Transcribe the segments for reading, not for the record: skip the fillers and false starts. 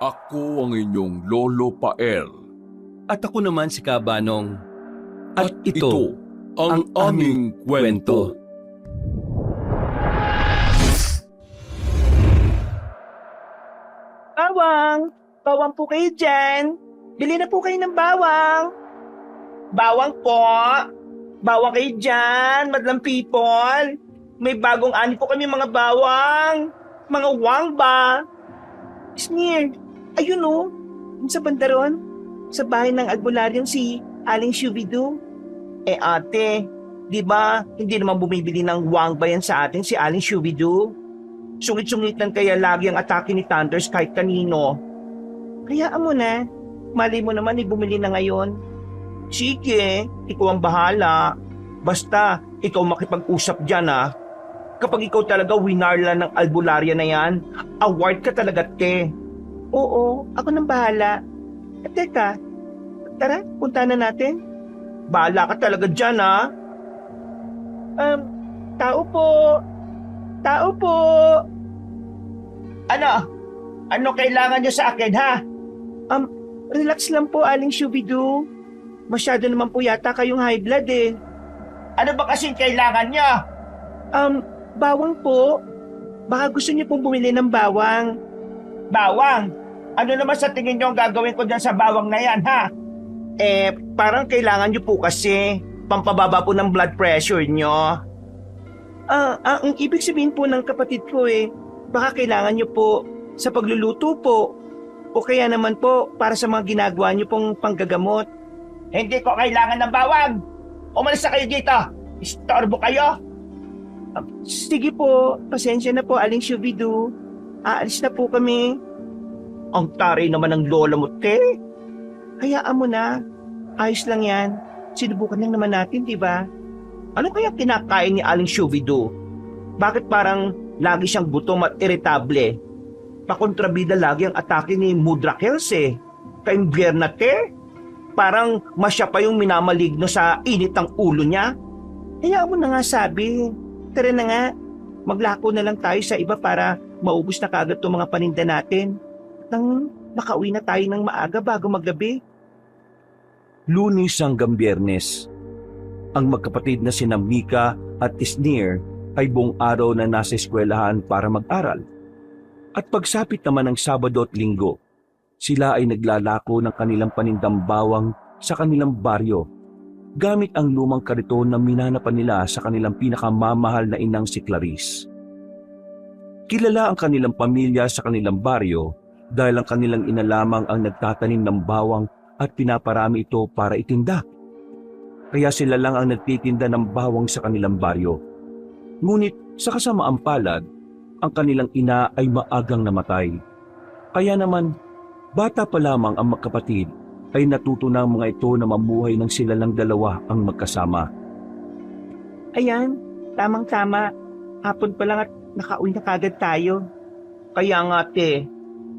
Ako ang inyong Lolo Pael. At ako naman si Kabanong. At Ito ang aming kwento. Bawang! Bawang po kayo dyan! Bili na po kayo ng bawang! Bawang po! Bawang kayo dyan, madlang people! May bagong ani po kami mga bawang! Mga wangba! Sneer! Ayun o! Sa bandaron! Sa bahay ng albularyong si Aling Shubidu. Ate, di ba hindi naman bumibili ng wangba yan sa atin si Aling Shubidu? Sungit-sungitan kaya lagi ang atake ni Thunders kahit kanino. Hayaan mo na. Mali mo naman bumili na ngayon. Sige, ikaw ang bahala. Basta, ikaw makipag-usap dyan Kapag ikaw talaga winarla ng albularya na yan, award ka talaga, te. Oo, ako nang bahala. Teka, tara, punta na natin. Bahala ka talaga dyan, Tao po. Tao po. Ano? Ano kailangan nyo sa akin, ha? Relax lang po, Aling Shubidu. Masyado naman po yata kayong high blood, eh. Ano ba kasing kailangan nyo? Bawang po. Baka gusto niyo pong bumili ng bawang. Bawang? Ano naman sa tingin nyo ang gagawin ko dyan sa bawang na yan, ha? Parang kailangan nyo po kasi pampababa po ng blood pressure nyo. Ang ibig sabihin po ng kapatid ko baka kailangan nyo po sa pagluluto po o kaya naman po para sa mga ginagawa nyo pong panggagamot. Hindi ko kailangan ng bawang! Umalis na kayo dito! Istorbo kayo! Sige po, pasensya na po Aling Shubidu. Aalis na po kami. Ang taray naman ng lola mo, te. Hayaan mo na. Ayos lang yan. Sinubukan lang naman natin, di ba? Ano kaya kinakain ni Aling Shubidu? Bakit parang lagi siyang gutom at iritable? Pakontrabida lagi ang atake ni Mudra Hills Kaimbyer na, te. Parang masya pa yung minamaligno sa init ng ulo niya. Hayaan mo na nga sabi. Tara na nga. Maglako na lang tayo sa iba para maubos na kagad itong mga paninda natin. Nang makauwi na tayo ng maaga bago maggabi. Lunes hanggang Biyernes. Ang magkapatid na sina Mika at Isnir ay buong araw na nasa eskwelahan para mag-aral. At pagsapit naman ng Sabado at Linggo, sila ay naglalako ng kanilang panindang bawang sa kanilang baryo gamit ang lumang kariton na minanapan nila sa kanilang pinakamamahal na inang si Clarice. Kilala ang kanilang pamilya sa kanilang baryo dahil ang kanilang ina lamang ang nagtatanim ng bawang at pinaparami ito para itinda. Kaya sila lang ang nagtitinda ng bawang sa kanilang baryo. Ngunit sa kasamaang palad, ang kanilang ina ay maagang namatay. Kaya naman, bata pa lamang ang magkapatid ay natuto ng mga ito na mamuhay ng sila lang dalawa ang magkasama. Ayan, tamang-tama. Hapon pa lang at nakauwi na kagad tayo. Kaya nga, te,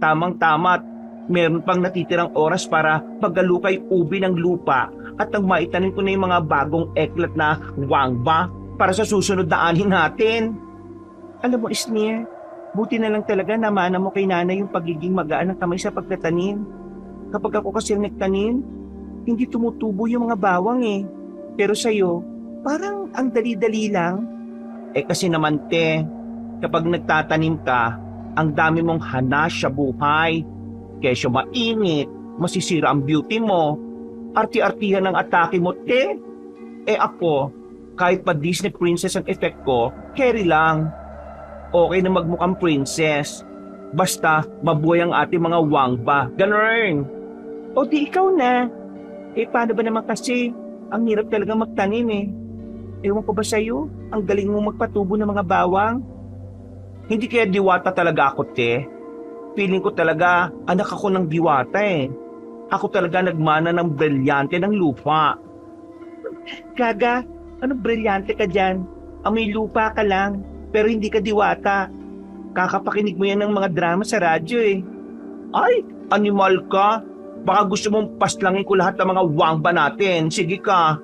tamang-tama at meron pang natitirang oras para paggalukay ubi ng lupa at nang maitanim ko na yung mga bagong eklat na wangba para sa susunod na ani natin. Alam mo, Isnir, buti na lang talaga na maana mo kay nanay yung pagiging magaan ng kamay sa pagtatanim. Kapag ako kasi nagtanim, hindi tumutubo yung mga bawang Pero sa'yo, parang ang dali-dali lang. Kasi naman, te, kapag nagtatanim ka, ang dami mong hana sa buhay. Kesyo mainit, masisira ang beauty mo. Arti-artihan ang atake mo, te. Ako, kahit pa Disney princess ang effect ko, carry lang. Okay na magmukhang princess. Basta mabuhay ang ating mga wangba. Ganun. O di ikaw na. Paano ba naman kasi? Ang hirap talaga magtanim Ewan ko ba sa'yo? Ang galing mo magpatubo ng mga bawang. Hindi kaya diwata talaga ako, te. Feeling ko talaga anak ako ng diwata Ako talaga nagmana ng brilyante ng lupa. Gaga, anong brilyante ka dyan? Amoy lupa ka lang, pero hindi ka diwata. Kakapakinig mo yan ng mga drama sa radyo Ay, animal ka. Baka gusto mong paslangin ko lahat ng mga wangba natin. Sige ka.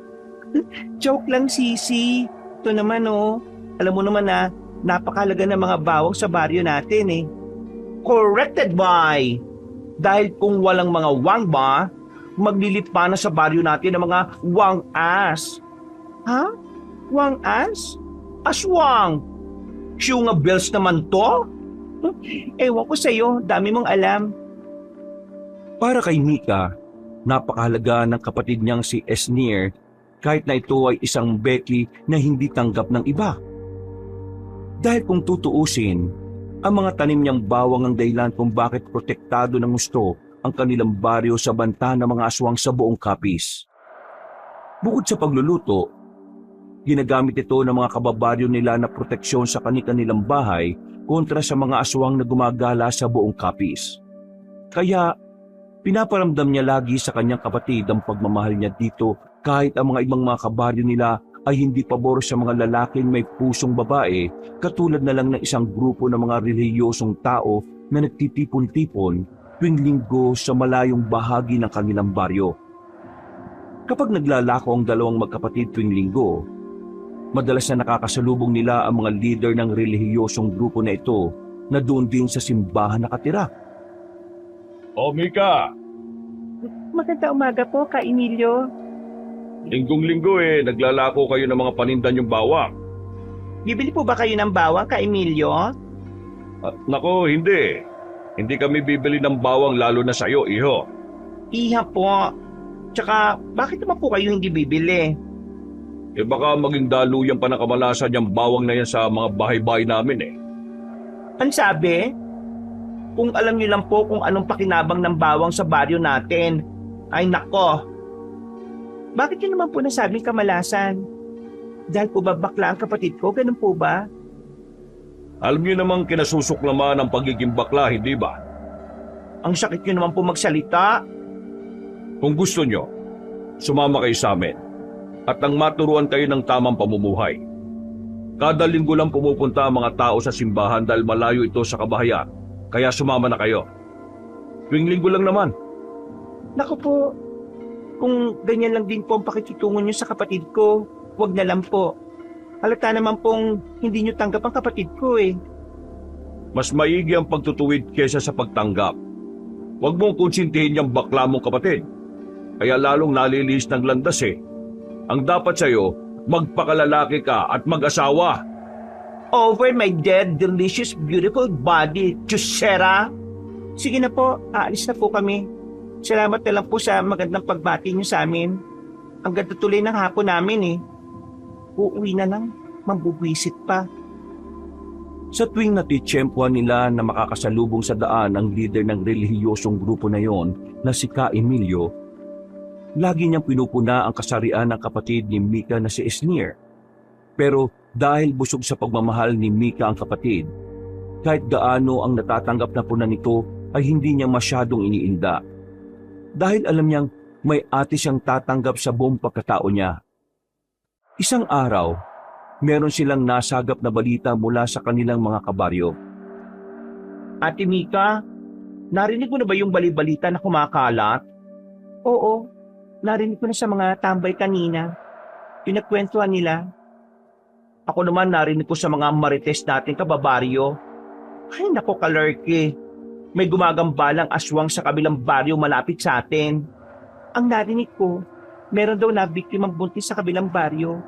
Joke lang, Sisi. Ito naman alam mo naman napakalaga ng mga bawang sa baryo natin Corrected by Dahil kung walang mga wang ba, maglilit pa na sa baryo natin ng mga wang-as. Ha? Wang-as? Aswang! Syunga bells naman to? Ewan ko sa'yo, dami mong alam. Para kay Mika, napakahalaga ng kapatid niyang si Esnir kahit na ito ay isang Becky na hindi tanggap ng iba. Dahil kung tutuusin, ang mga tanim niyang bawang ang dahilan kung bakit protektado ng gusto ang kanilang baryo sa banta ng mga aswang sa buong Capiz. Bukod sa pagluluto, ginagamit ito ng mga kababaryo nila na proteksyon sa kanilang bahay kontra sa mga aswang na gumagala sa buong Capiz. Kaya pinaparamdam niya lagi sa kanyang kapatid ang pagmamahal niya dito kahit ang mga ibang mga kabaryo nila ay hindi pabor sa mga lalaking may pusong babae katulad na lang ng isang grupo ng mga relihiyosong tao na nagtitipon-tipon tuwing linggo sa malayong bahagi ng kanilang baryo. Kapag naglalako ang dalawang magkapatid tuwing linggo, madalas na nakakasalubong nila ang mga leader ng relihiyosong grupo na ito na doon din sa simbahan nakatira. O Mika, Maganda umaga po, Ka Emilio. linggong-linggo naglalako kayo ng mga paninda niyong bawang. Bibili po ba kayo ng bawang, Ka Emilio? Nako, hindi. Hindi kami bibili ng bawang lalo na sa'yo, iho. Iha po. Tsaka, bakit naman po kayo hindi bibili? Baka maging daluyan pa ng kamalasan yung bawang na yan sa mga bahay-bahay namin Ang sabi? Kung alam niyo lang po kung anong pakinabang ng bawang sa baryo natin. Ay nako. Bakit yun naman po nasabing kamalasan? Dahil po ba bakla ang kapatid ko? Ganun po ba? Alam niyo namang kinasusuklaman ang pagiging bakla, hindi ba? Ang sakit nyo naman po magsalita. Kung gusto nyo, sumama kayo sa amin at nang maturuan kayo ng tamang pamumuhay. Kada linggo lang pumupunta ang mga tao sa simbahan dahil malayo ito sa kabahayan, kaya sumama na kayo. Tuwing linggo lang naman. Naku po, kung ganyan lang din po ang pakikitungo nyo sa kapatid ko, wag na lang po. Halata naman pong hindi nyo tanggap ang kapatid ko Mas maigi ang pagtutuwid kesa sa pagtanggap. Huwag mong konsintihin yung bakla mong kapatid. Kaya lalong nalilis ng landas Ang dapat sa'yo, magpakalalaki ka at mag-asawa. Over my dead, delicious, beautiful body, Chusera. Sige na po, aalis na po kami. Salamat na lang po sa magandang pagbati nyo sa amin. Ang ganda tuloy ng hapon namin Uuwi na lang, mambubwisit pa. Sa tuwing natitsyempuan nila na makakasalubong sa daan ang leader ng relihiyosong grupo na yon na si Ka Emilio, lagi niyang pinupuna ang kasarian ng kapatid ni Mika na si Esnir. Pero dahil busog sa pagmamahal ni Mika ang kapatid, kahit gaano ang natatanggap na puna nito ay hindi niya masyadong iniinda. Dahil alam niyang may ate siyang tatanggap sa buong pagkatao niya. Isang araw, meron silang nasagap na balita mula sa kanilang mga kabaryo. Ate Mika, narinig mo na ba yung balibalita na kumakalat? Oo, narinig ko na sa mga tambay kanina. Pinagkwentuhan nila. Ako naman narinig ko sa mga marites natin kababaryo. Ay nako kalerke, may gumagambalang aswang sa kabilang baryo malapit sa atin. Ang narinig ko, meron daw na biktimang buntis sa kabilang baryo.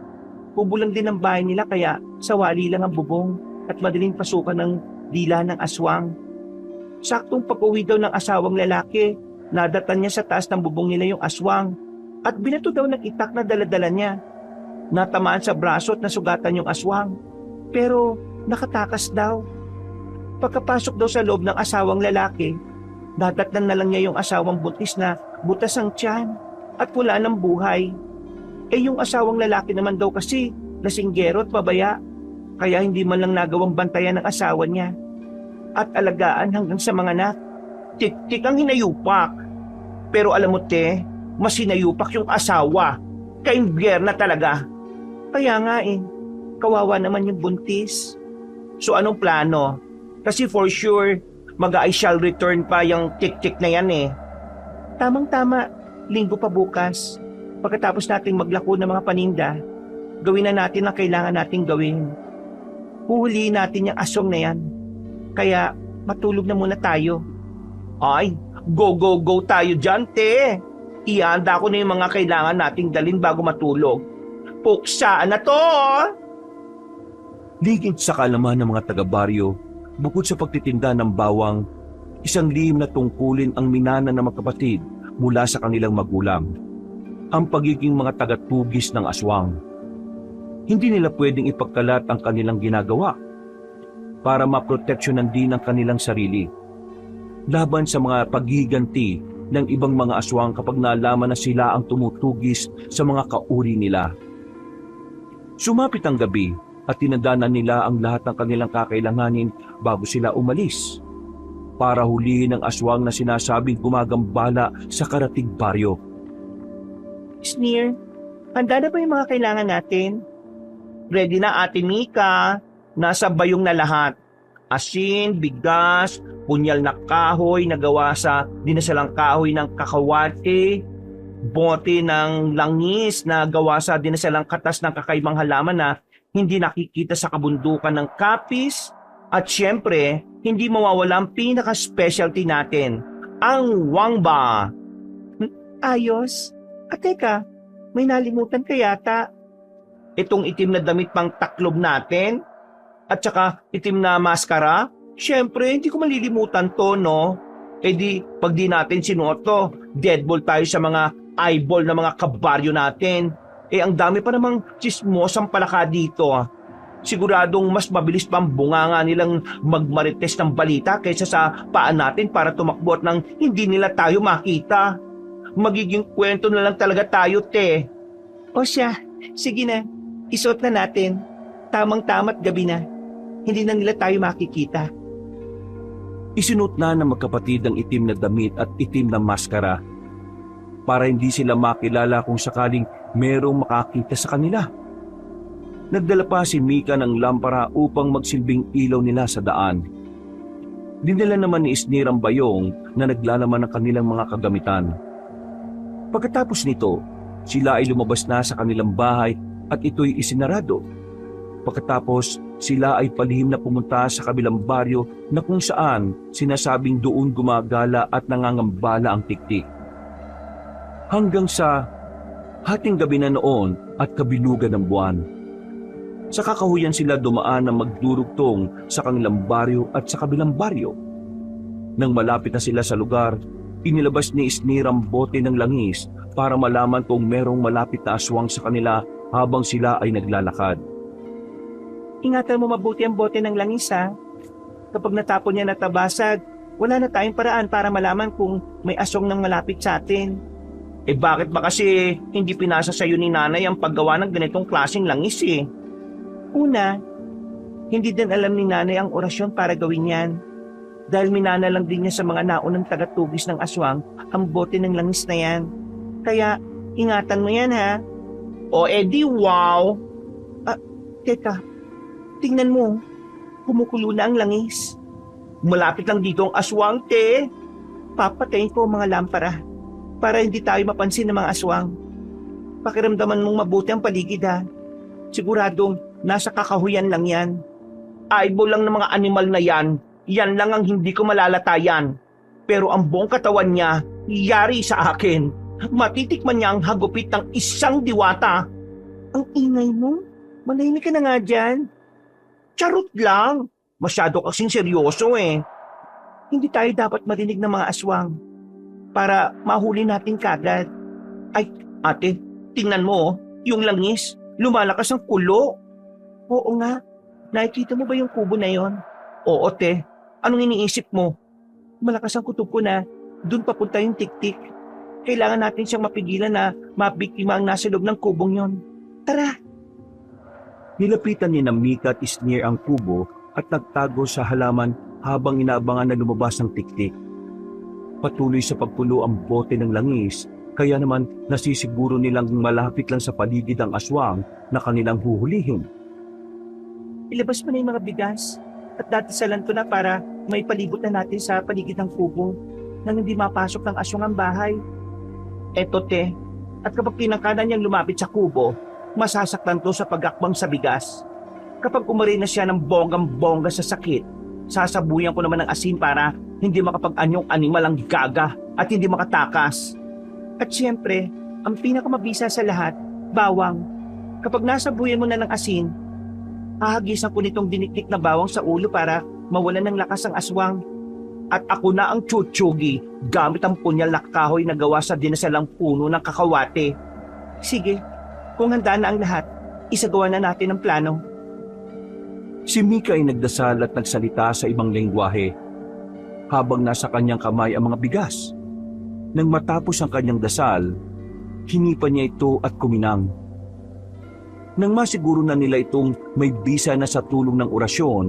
Bubulang din ang bahay nila kaya sawali lang ang bubong at madaling pasukan ng dila ng aswang. Saktong pag-uwi daw ng asawang lalaki, nadatan niya sa taas ng bubong nila yung aswang at binato daw ng itak na daladala niya. Natamaan sa braso at nasugatan yung aswang, pero nakatakas daw. Pagkapasok daw sa loob ng asawang lalaki, nadatnan na lang niya yung asawang buntis na butas ang tiyan at wala ng buhay. Yung asawang lalaki naman daw kasi lasinggero at pabaya, kaya hindi man lang nagawang bantayan ng asawa niya at alagaan hanggang sa mga anak. Tik-tik ang hinayupak. Pero alam mo mas hinayupak yung asawa. Kaimbyer na talaga. Kaya nga kawawa naman yung buntis. So anong plano? Kasi for sure, mag-I shall return pa yung tik-tik na yan Tamang-tama, linggo pa bukas. Pagkatapos nating maglako ng mga paninda, gawin na natin ang kailangan nating gawin. Huhulihin natin yung aswang na yan. Kaya matulog na muna tayo. Ay, Go, go, go tayo dyan, te. Ihanda ko na yung mga kailangan nating dalhin bago matulog. Puksaan na to! Ligid sa kaalaman ng mga taga-baryo, bukod sa pagtitinda ng bawang, isang lihim na tungkulin ang minana ng magkapatid mula sa kanilang magulang, ang pagiging mga tagatugis ng aswang. Hindi nila pwedeng ipagkalat ang kanilang ginagawa para maproteksyonan din ang kanilang sarili laban sa mga paghiganti ng ibang mga aswang kapag nalaman na sila ang tumutugis sa mga kauri nila. Sumapit ang gabi at tinadanan nila ang lahat ng kanilang kakailanganin bago sila umalis para hulihin ang aswang na sinasabing gumagambala sa karatig baryo. Sneer, handa na ba yung mga kailangan natin? Ready na, Ate Mika. Nasa bayong na lahat. Asin, bigas, punyal na kahoy na gawa sa dinasalang kahoy ng kakawate, bote ng langis na gawa sa dinasalang katas ng kakaibang halaman na hindi nakikita sa kabundukan ng kapis, at syempre, hindi mawawala ang pinaka-specialty natin, ang wangba. Ayos. At teka, may nalimutan ka yata. Itong itim na damit pang taklob natin, at saka itim na maskara, syempre, hindi ko malilimutan to, no? E di, pag di natin sinuot to, deadball tayo sa mga eyeball na mga kabaryo natin. Ang dami pa namang chismosang palaka dito. Siguradong mas mabilis pa ang bunganga nilang magmarites ng balita kaysa sa paan natin para tumakbo at nang hindi nila tayo makita. Magiging kwento na lang talaga tayo, te. O siya, sige na, isuot na natin. Tamang-tama't gabi na. Hindi na nila tayo makikita. Isinuot na ng magkapatid ang itim na damit at itim na maskara para hindi sila makilala kung sakaling merong makakita sa kanila. Nagdala pa si Mika ng lampara upang magsilbing ilaw nila sa daan. Dinala naman ni Isnir ang bayong na naglalaman ng kanilang mga kagamitan. Pagkatapos nito, sila ay lumabas na sa kanilang bahay at ito'y isinarado. Pagkatapos, sila ay palihim na pumunta sa kabilang baryo na kung saan sinasabing doon gumagala at nangangambala ang tiktik. Hanggang sa hating gabi na noon at kabilugan ng buwan. Sa kakahuyan sila dumaan na magdurugtong sa kanilang baryo at sa kabilang baryo. Nang malapit na sila sa lugar, inilabas ni Isnir ang bote ng langis para malaman kung merong malapit na aswang sa kanila habang sila ay naglalakad. Ingatan mo mabuti ang bote ng langis, ha? Kapag natapon niya natabasag, wala na tayong paraan para malaman kung may aswang nang malapit sa atin. Bakit ba kasi hindi pinasa sa'yo ni nanay ang paggawa ng ganitong klaseng langis, eh? Una, hindi din alam ni nanay ang orasyon para gawin yan. Dahil minana lang din niya sa mga naunang tagatugis ng aswang ang bote ng langis na yan. Kaya, ingatan mo yan, ha? O edi, wow! Teka, tingnan mo. Kumukulo na ang langis. Malapit lang dito ang aswang, te. Papatayin ko ang mga lampara para hindi tayo mapansin ng mga aswang. Pakiramdaman mong mabuti ang paligid, ha? Siguradong nasa kakahuyan lang yan. Eyeball lang ng mga animal na yan. Yan lang ang hindi ko malalatayan. Pero ang buong katawan niya, yari sa akin. Matitikman niya ang hagupit ng isang diwata. Ang ingay mo? Manahimik ka na nga dyan. Charot lang. Masyado kasing seryoso, eh. Hindi tayo dapat marinig ng mga aswang para mahuli natin kagad. Ay, ate, tingnan mo, yung langis, lumalakas ang kulo. Oo nga, nakikita mo ba yung kubo na yon? Oo, te. Anong iniisip mo? Malakas ang kutob ko na doon papunta yung tiktik. Kailangan natin siyang mapigilan na mabiktima ang nasa loob ng kubong yon. Tara! Nilapitan ni Mika at Isnir ang kubo at nagtago sa halaman habang inaabangan na lumabas ang tiktik. Patuloy sa pagpulo ang bote ng langis, kaya naman nasisiguro nilang malapit lang sa paligid ang aswang na kanilang huhulihin. Ilabas mo na yung mga bigas at datisalan ko na para may palibot na natin sa paligid ng kubo nang hindi mapasok ng aswang ang bahay. Eto, te, at kapag pinangkanan niyang lumapit sa kubo, masasaktan to sa pagakbang sa bigas. Kapag umari na siya ng bonggang-bongga sa sakit, sasabuyan ko naman ng asin para hindi makapag-anyong animal ang gaga at hindi makatakas. At siyempre, ang pinakamabisa sa lahat, bawang. Kapag nasabuyan mo na ng asin, hahagisan ko nitong dinikdik na bawang sa ulo para mawalan ng lakas ang aswang. At ako na ang chuchugi gamit ang punyal na kahoy na gawa sa dinasalang puno ng kakawate. Sige, kung handa na ang lahat, isagawa na natin ang plano. Si Mika ay nagdasal at nagsalita sa ibang lengguwahe habang nasa kanyang kamay ang mga bigas. Nang matapos ang kanyang dasal, hinipan niya ito at kuminang. Nang masiguro na nila itong may bisa na sa tulong ng orasyon,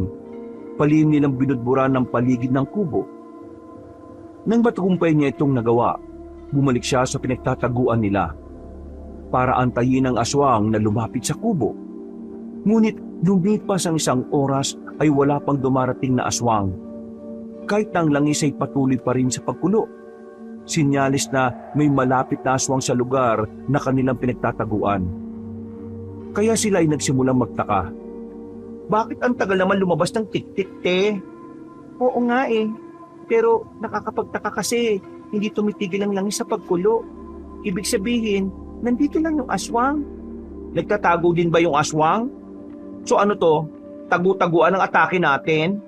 palihim nilang binudburan ng paligid ng kubo. Nang matagumpay niya itong nagawa, bumalik siya sa pinagtataguan nila para antayin ang aswang na lumapit sa kubo. Ngunit lumipas ang 1 oras ay wala pang dumarating na aswang. Kahit na ang langis ay patuloy pa rin sa pagkulo. Sinyalis na may malapit na aswang sa lugar na kanilang pinagtataguan. Kaya sila ay nagsimulang magtaka. Bakit ang tagal naman lumabas ng tik-tik, te? Oo nga eh. Pero nakakapagtaka kasi hindi tumitigil ang langis sa pagkulo. Ibig sabihin, nandito lang yung aswang. Nagtatago din ba yung aswang? So ano to? Tagu-taguan ang atake natin?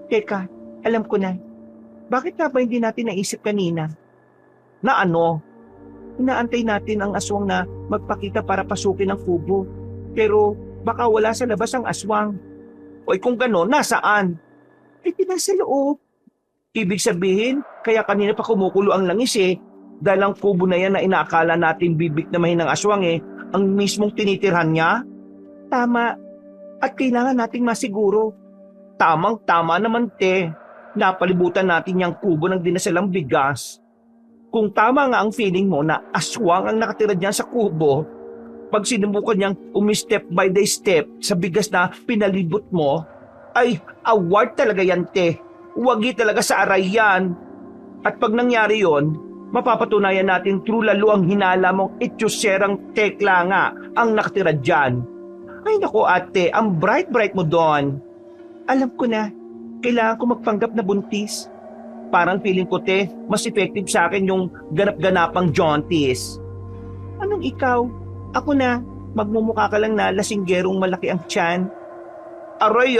Teka, alam ko na. Bakit nga ba hindi natin naisip kanina? Na ano? Inaantay natin ang aswang na magpakita para pasukin ang kubo. Pero baka wala sa labas ang aswang. O kung gano'n, nasaan? Nasa loob. Ibig sabihin, kaya kanina pa kumukulo ang langis eh. Dahil ang kubo na yan na inaakala natin bibiktimahin ng aswang eh, ang mismong tinitirhan niya? Tama. At kailangan nating masiguro. Tamang-tama naman, te. Napalibutan natin yung kubo ng dinasalang bigas. Kung tama nga ang feeling mo na aswang ang nakatira diyan sa kubo, pag sinubukan niyang umi-step by the step sa bigas na pinalibot mo, ay award talaga yan, te. Wagi talaga sa aray yan. At pag nangyari yon, mapapatunayan natin true lalo ang hinala mong itsuserang tekla nga ang nakatira dyan. Ay nako ate, ang bright-bright mo doon. Alam ko na, kailangan ko magpanggap na buntis. Parang feeling ko, te, mas effective sa akin yung ganap-ganapang jaunties. Anong ikaw? Ako na, magmumukha ka lang na lasinggerong malaki ang tiyan. Aray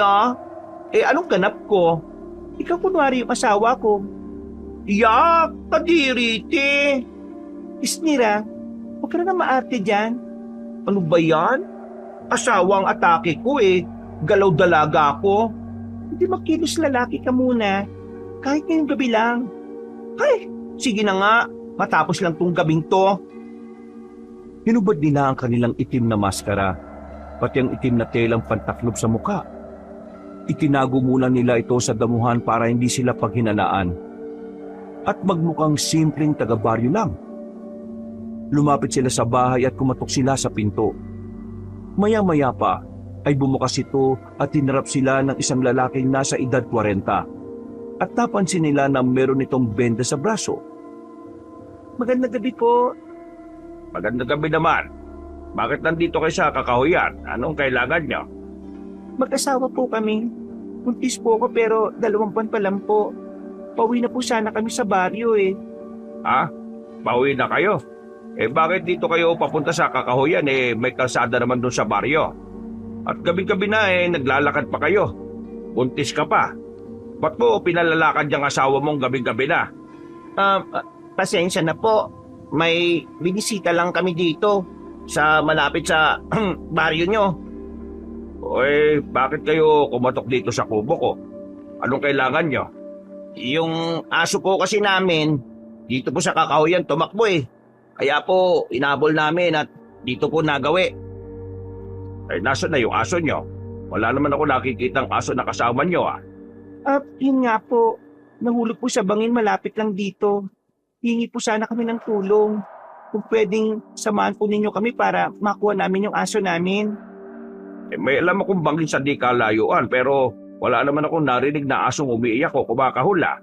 anong ganap ko? Ikaw kunwari yung asawa ko. Yak, kadiri, te. Isnira, huwag ka na maarte dyan. Ano ba yan? Asawa ang atake ko eh. Galaw dalaga ako. Hindi makilos lalaki ka muna. Kahit ngayong gabi lang. Ay, sige na nga. Matapos lang tong gabing to. Hinubad nila ang kanilang itim na maskara, pati ang itim na telang pantaklob sa muka. Itinago muna nila ito sa damuhan para hindi sila paghinanaan. At magmukhang simpleng taga-baryo lang. Lumapit sila sa bahay at kumatok sila sa pinto. Maya-maya pa ay bumukas ito at hinarap sila ng isang lalaking nasa edad 40. At napansin nila na meron itong benda sa braso. Magandang gabi po. Magandang gabi naman. Bakit nandito kayo sa kakahuyan? Anong kailangan niyo? Mag-asawa po kami. Buntis po ako pero 2 buwan pa lang po. Pauwi na po sana kami sa baryo eh. Pauwi na kayo? Bakit dito kayo papunta sa kakahuyan may kalsada naman doon sa baryo? At gabi-gabi na naglalakad pa kayo. Buntis ka pa. Ba't mo pinalalakad yung asawa mong gabi-gabi na? Pasensya na po. May binisita lang kami dito sa malapit sa baryo nyo. Bakit kayo kumatok dito sa kubo ko? Anong kailangan nyo? Yung aso po kasi namin, dito po sa kakahuyan tumakbo eh. Kaya po inabol namin at dito po nagawi. Nasa na yung aso nyo? Wala naman ako nakikitang aso na kasama nyo Yun nga po. Nahulog po sa bangin malapit lang dito. Hingi po sana kami ng tulong. Kung pwedeng samahan po ninyo kami para makuha namin yung aso namin. May alam akong bangin sa di kalayuan pero wala naman akong narinig na asong umiiyak o kumakahula.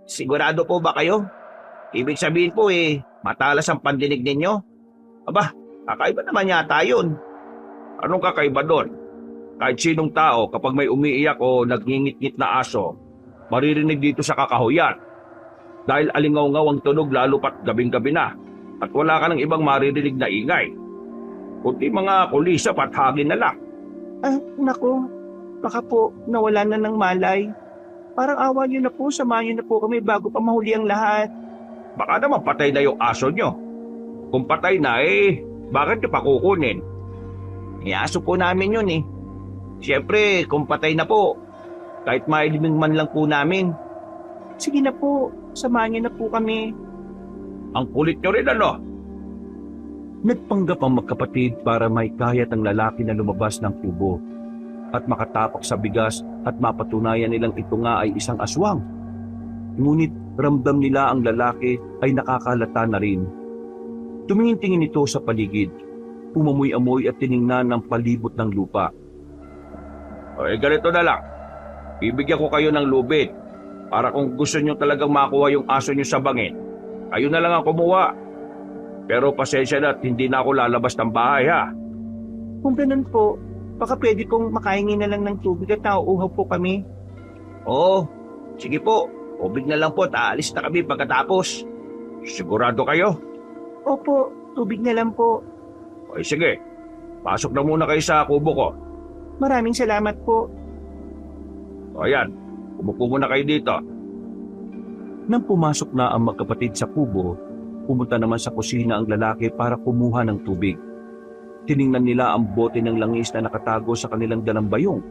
Sigurado po ba kayo? Ibig sabihin po matalas ang pandinig ninyo. Aba, kakaiba naman yata yun. Anong kakaiba doon? Kahit sinong tao kapag may umiiyak o nagngingit-ngit na aso, maririnig dito sa kakahuyan. Dahil alingaw-ngaw ang tunog lalo pat gabing-gabi na at wala ka ng ibang maririnig na ingay. Kundi mga kulisap at hangin na lang. Naku, baka po nawala na ng malay. Parang awa niyo na po, samahan niyo na po kami bago pa mahuli ang lahat. Baka naman patay na yung aso nyo. Kung patay na bakit nyo pa kukunin? Aso po namin yun eh. Siyempre, kung patay na po, kahit mailibing man lang po namin. Sige na po, samahan niyo na po kami. Ang kulit nyo rin ano? Nagpanggap ang magkapatid para may kayat ang lalaki na lumabas ng kubo at makatapak sa bigas at mapatunayan nilang ito nga ay isang aswang. Ngunit ramdam nila ang lalaki ay nakakalata na rin. Tumingin-tingin ito sa paligid, umamoy-amoy at tiningnan ng palibot ng lupa. Ganito na lang. Bibigyan ko kayo ng lubid para kung gusto nyo talagang makuha yung aso nyo sa bangin, kayo na lang ang kumuha. Pero pasensya na at hindi na ako lalabas ng bahay ha. Kung ganun po, baka pwede pong makahingi na lang ng tubig at nauuhaw po kami. Oo, sige po. Tubig na lang po at aalis na kami pagkatapos. Sigurado kayo? Opo, tubig na lang po. Sige, pasok na muna kayo sa kubo ko. Maraming salamat po. Ayan, umupo muna kayo dito. Nang pumasok na ang magkapatid sa kubo, pumunta naman sa kusina ang lalaki para kumuha ng tubig. Tiningnan nila ang bote ng langis na nakatago sa kanilang dalang bayong.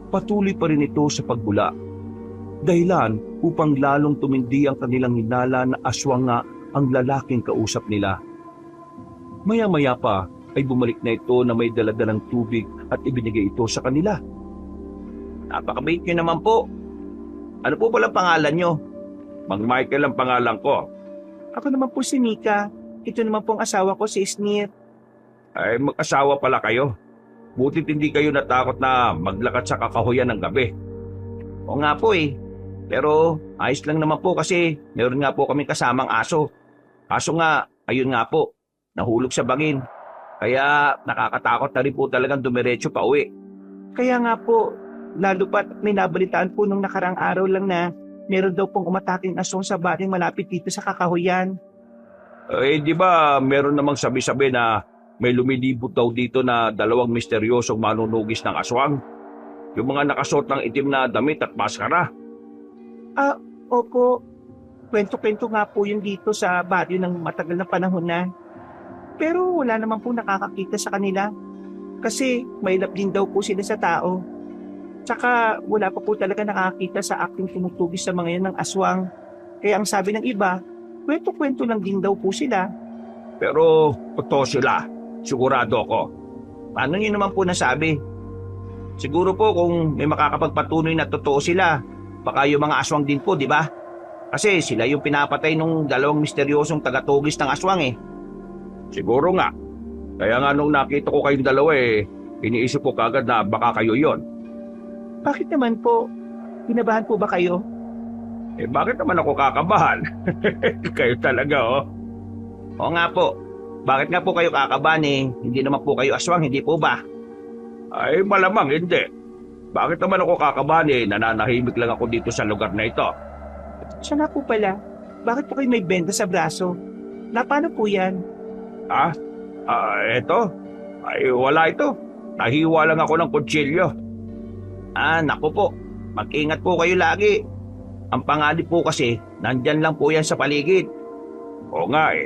Patuloy pa rin ito sa pagbula. Dahilan upang lalong tumindi ang kanilang hinala na aswang nga ang lalaking kausap nila. Maya-maya pa ay bumalik na ito na may daladalang tubig at ibinigay ito sa kanila. Napakabait niyo naman po. Ano po pala pangalan niyo? Mang Michael ang pangalan ko. Ako naman po si Mika. Ito naman pong asawa ko si Snir. Mag-asawa pala kayo. Butit hindi kayo natakot na maglakad sa kakahuyan ng gabi. Oo nga po eh. Pero ayos lang naman po kasi meron nga po kami kasamang aso. Aso nga, ayun nga po, nahulog sa bangin. Kaya nakakatakot na rin po talagang dumiretso pa uwi. Kaya nga po, lalo pat may nabalitaan po nung nakarang araw lang na meron daw pong umataking asong sa bating malapit dito sa kakahuyan. Di ba meron namang sabi-sabi na may lumilibot daw dito na dalawang misteryosong manunugis ng aswang? Yung mga nakasuot ng itim na damit at maskara. Opo. Kwento-kwento nga po yun dito sa baryo ng matagal na panahon na. Pero wala naman po nakakakita sa kanila. Kasi mailap din daw po sila sa tao. Tsaka wala pa po talaga nakakita sa acting tumutugis sa mga yan ng aswang. Kaya ang sabi ng iba, kwento-kwento lang din daw po sila. Pero totoo sila. Sigurado ako. Paano niyo naman po nasabi? Siguro po kung may makakapagpatuloy na totoo sila, baka yung mga aswang din po, di ba? Kasi sila yung pinapatay nung dalawang misteryosong tagatugis ng aswang eh. Siguro nga. Kaya nga nung nakita ko kayong dalawa iniisip ko kagad na baka kayo yon. Bakit naman po? Kinabahan po ba kayo? Bakit naman ako kakabahan? Kayo talaga Oo nga po. Bakit nga po kayo kakabahan Hindi naman po kayo aswang, hindi po ba? Ay malamang hindi. Bakit naman ako kakabahan nananahimik lang ako dito sa lugar na ito. Siya nga po pala. Bakit po kayo may benda sa braso? Paano po yan? Eto? Ay wala ito. Nahiwa lang ako ng kutsilyo. Naku po. Mag-ingat po kayo lagi. Ang panganib po kasi, nandyan lang po yan sa paligid. Oo nga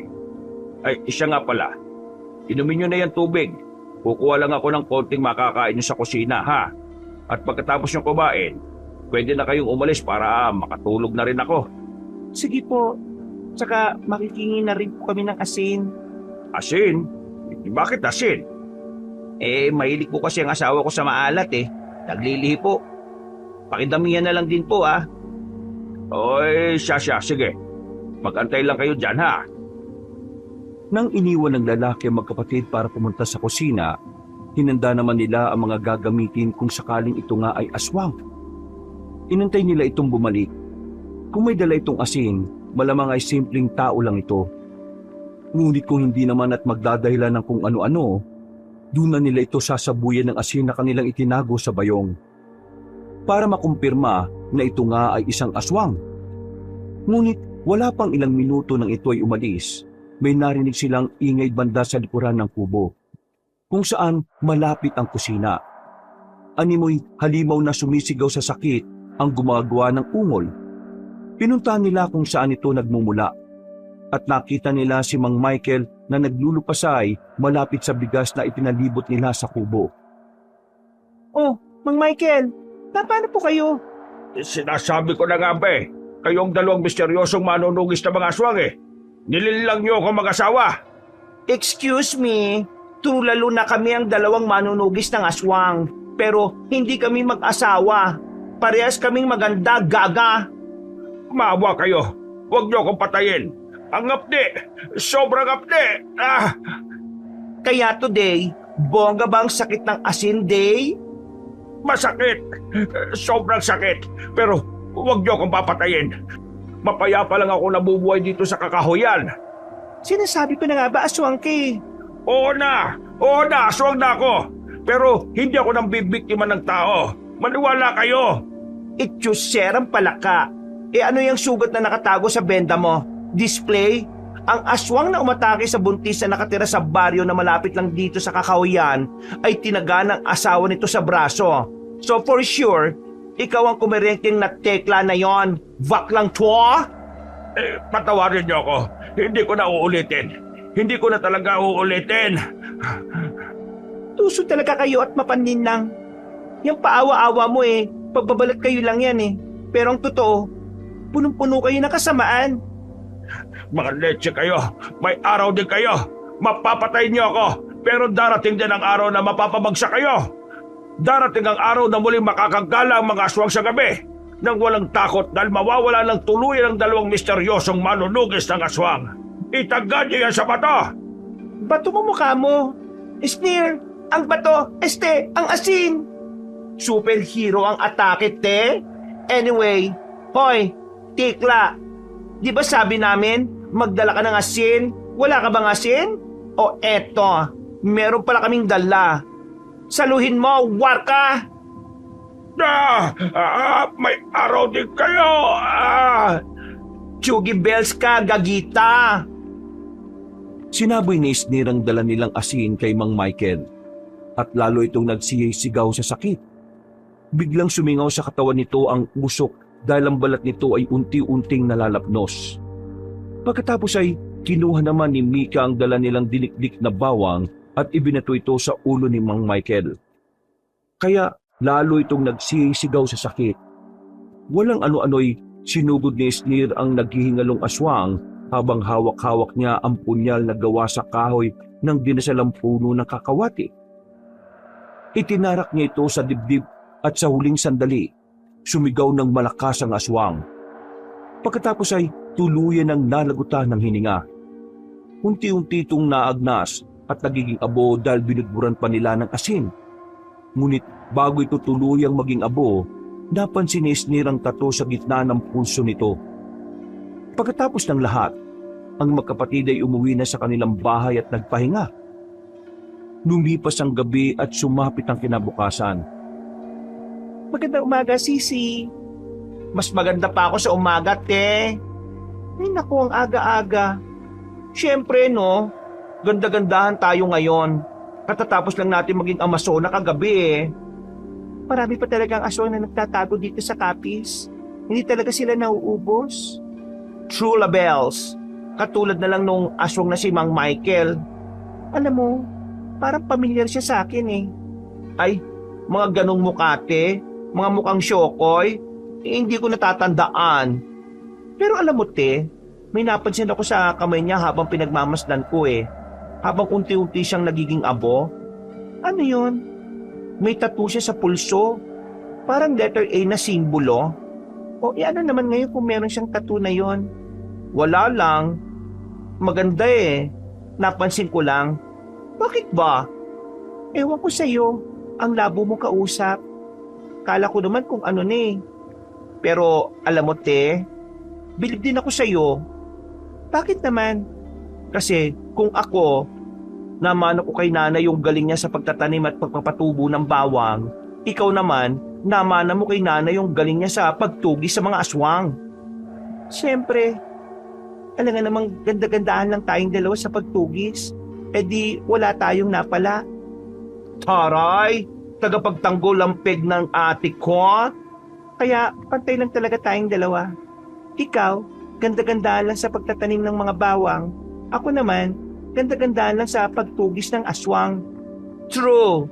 Ay, siya nga pala. Inumin nyo na yung tubig. Kukuha lang ako ng konting makakain nyo sa kusina, ha? At pagkatapos nyo kumain, pwede na kayong umalis para makatulog na rin ako. Sige po. Tsaka makikingi na rin po kami ng asin. Asin? Bakit asin? Mahilig po kasi ang asawa ko sa maalat Naglilihi po. Pakidamihan na lang din po Oy, siya, sige. Mag-antay lang kayo dyan, ha? Nang iniwan ng lalaki ang magkapatid para pumunta sa kusina, hinanda naman nila ang mga gagamitin kung sakaling ito nga ay aswang. Inantay nila itong bumalik. Kung may dala itong asin, malamang ay simpleng tao lang ito. Ngunit kung hindi naman at magdadahilan ng kung ano-ano, Doon na nila ito sasabuyan ng asin na kanilang itinago sa bayong. Para makumpirma na ito nga ay isang aswang. Ngunit wala pang ilang minuto nang ito ay umalis, may narinig silang ingay banda sa likuran ng kubo, kung saan malapit ang kusina. Animoy halimaw na sumisigaw sa sakit ang gumagawa ng ungol. Pinuntahan nila kung saan ito nagmumula at nakita nila si Mang Michael na naglulupasay malapit sa bigas na ipinalibot nila sa kubo. Oh, Mang Michael, paano po kayo? Sinasabi ko na nga ba eh, kayong dalawang misteryosong manunugis na mga aswang eh. Nililang niyo akong mag-asawa. Excuse me, tulalo na kami ang dalawang manunugis ng aswang. Pero hindi kami mag-asawa. Parehas kaming maganda, gaga. Maawa kayo, huwag niyo akong patayin. Ang ngapdi, sobrang ngapdi. Kaya today, bongga ba ang sakit ng asin day? Masakit, sobrang sakit. Pero huwag niyo akong papatayin. Mapayapa lang ako nabubuhay dito sa kakahuyan. Sinasabi ko na nga ba aswang ka? Oo na, aswang na ako. Pero hindi ako nang bibiktima ng tao. Maniwala kayo. Itsuserang palaka. Ano yung sugat na nakatago sa benda mo? Display? Ang aswang na umatake sa buntis na nakatira sa baryo na malapit lang dito sa kakahuyan ay tinaga ng asawa nito sa braso. So for sure, ikaw ang kumerengking na tekla na yon. Vaklang twa? Patawarin niyo ako. Hindi ko na uulitin. Hindi ko na talaga uulitin. Tuso talaga kayo at mapanin lang. Yung paawa-awa mo pagbabalat kayo lang yan Pero ang totoo, punong-puno kayo ng kasamaan. Mga leche kayo, may araw din kayo. Mapapatay niyo ako, pero darating din ang araw na mapapabagsak kayo. Darating ang araw na muling makakagala ang mga aswang sa gabi nang walang takot dahil mawawala ng tuluyan ang dalawang misteryosong manunugis ng aswang. Itagad niyo yan sa bato! Bato mo mukha mo. Sneer, ang bato, ang asin. Superhero ang atake, te. Anyway, hoy, tikla. Di ba sabi namin, magdala ka ng asin? Wala ka bang asin? O eto, meron pala kaming dala. Saluhin mo, warka! May araw din kayo! Chugi bells ka, gagita! Sinaboy ni Sneer ang dala nilang asin kay Mang Michael at lalo itong nagsisigaw sa sakit. Biglang sumingaw sa katawan nito ang usok dahil ang balat nito ay unti-unting nalalapnos. Pagkatapos ay kinuha naman ni Mika ang dala nilang dinikdik na bawang at ibinato ito sa ulo ni Mang Michael. Kaya lalo itong nagsisigaw sa sakit. Walang ano-ano'y sinugod ni Sneer ang naghihingalong aswang habang hawak-hawak niya ang punyal na gawa sa kahoy ng dinasalang puno ng kakawati. Itinarak niya ito sa dibdib at sa huling sandali, sumigaw ng malakas ang aswang. Pagkatapos ay tuluyan ng nalagutan ng hininga. Unti-unti itong naagnas at nagiging abo dahil binudburan pa nila ng asin. Ngunit bago ito tuluyang maging abo, napansin ni Sneer ang tato sa gitna ng pulso nito. Pagkatapos ng lahat, ang magkapatid ay umuwi na sa kanilang bahay at nagpahinga. Lumipas ang gabi at sumapit ang kinabukasan. Magandang umaga, Sisi. Mas maganda pa ako sa umaga, te. Ay naku, ang aga-aga. Siyempre, no, ganda-gandahan tayo ngayon. Katatapos lang natin maging Amazona kagabi Marami pa talagang aswang na nagtatago dito sa Capiz. Hindi talaga sila nauubos. True, Labels. Katulad na lang nung aswang na si Mang Michael. Alam mo, parang pamilyar siya sa akin Ay, mga ganong mukate, mga mukhang syokoy, hindi ko natatandaan. Pero alam mo, te, may napansin ako sa kamay niya habang pinagmamasdan ko Habang unti-unti siyang nagiging abo. Ano yun? May tattoo siya sa pulso. Parang letter A na simbolo. O ano naman ngayon kung meron siyang tattoo na yon? Wala lang. Maganda Napansin ko lang. Bakit ba? Ewan ko sa'yo. Ang labo mo kausap. Kala ko naman kung ano Pero alam mo, te, bilib din ako sa'yo. Bakit naman? Kasi kung ako, namana ko kay nanay yung galing niya sa pagtatanim at pagpapatubo ng bawang. Ikaw naman, namana mo kay nanay yung galing niya sa pagtugi sa mga aswang. Siyempre, alam nga namang ganda-gandahan lang tayong dalawa sa pagtugis. E di wala tayong napala. Taray, tagapagtanggol ang peg ng ate ko. Kaya pantay lang talaga tayong dalawa. Ikaw, ganda-gandahan lang sa pagtatanim ng mga bawang. Ako naman, ganda-gandahan lang sa pagtugis ng aswang. True.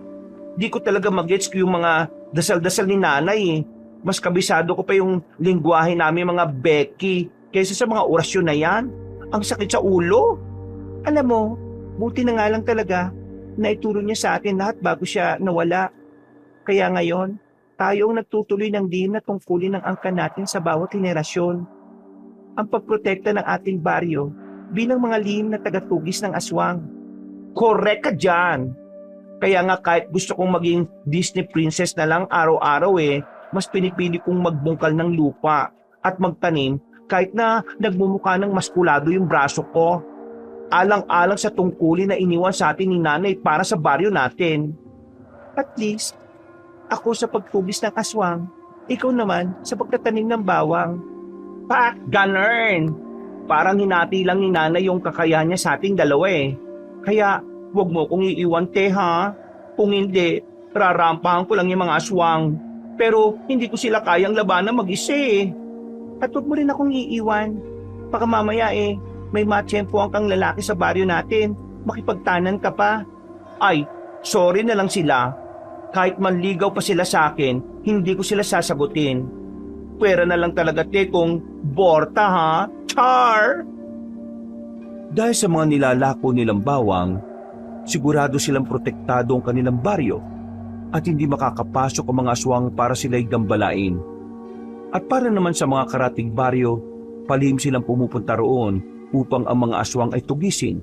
Di ko talaga mag-gets ko yung mga dasal-dasal ni nanay eh. Mas kabisado ko pa yung lingwahe namin mga Becky kaysa sa mga orasyon na yan. Ang sakit sa ulo. Alam mo, buti na nga lang talaga na ituro niya sa atin lahat bago siya nawala. Kaya ngayon, tayo ang nagtutuloy ng din na tungkulin ng angkan natin sa bawat henerasyon. Ang pagprotekta ng ating baryo bilang mga lihim na tagatugis ng aswang. Correct ka dyan! Kaya nga kahit gusto kong maging Disney princess na lang araw-araw mas pinipili kong magbungkal ng lupa at magtanim kahit na nagmumukha ng maskulado yung braso ko. Alang-alang sa tungkulin na iniwan sa atin ni nanay para sa baryo natin. At least, ako sa pagtugis ng aswang, ikaw naman sa pagtatanim ng bawang. Ganern! Parang hinati lang ni nanay yung kakayahan niya sa ating dalawa Kaya, huwag mo kong iiwan ha. Kung hindi, rarampahan ko lang yung mga aswang. Pero hindi ko sila kayang labanan mag-isa At huwag mo rin akong iiwan. Baka mamaya may matsyempohan kang lalaki sa baryo natin. Makipagtanan ka pa. Ay, sorry na lang sila. Kahit manligaw pa sila sa akin, hindi ko sila sasagutin. Pwera na lang talaga kung borta ha. Char! Dahil sa mga nilalako nilang bawang, sigurado silang protektado ang kanilang baryo at hindi makakapasok ang mga aswang para sila'y gambalain. At para naman sa mga karating baryo, palihim silang pumupunta roon upang ang mga aswang ay tugisin.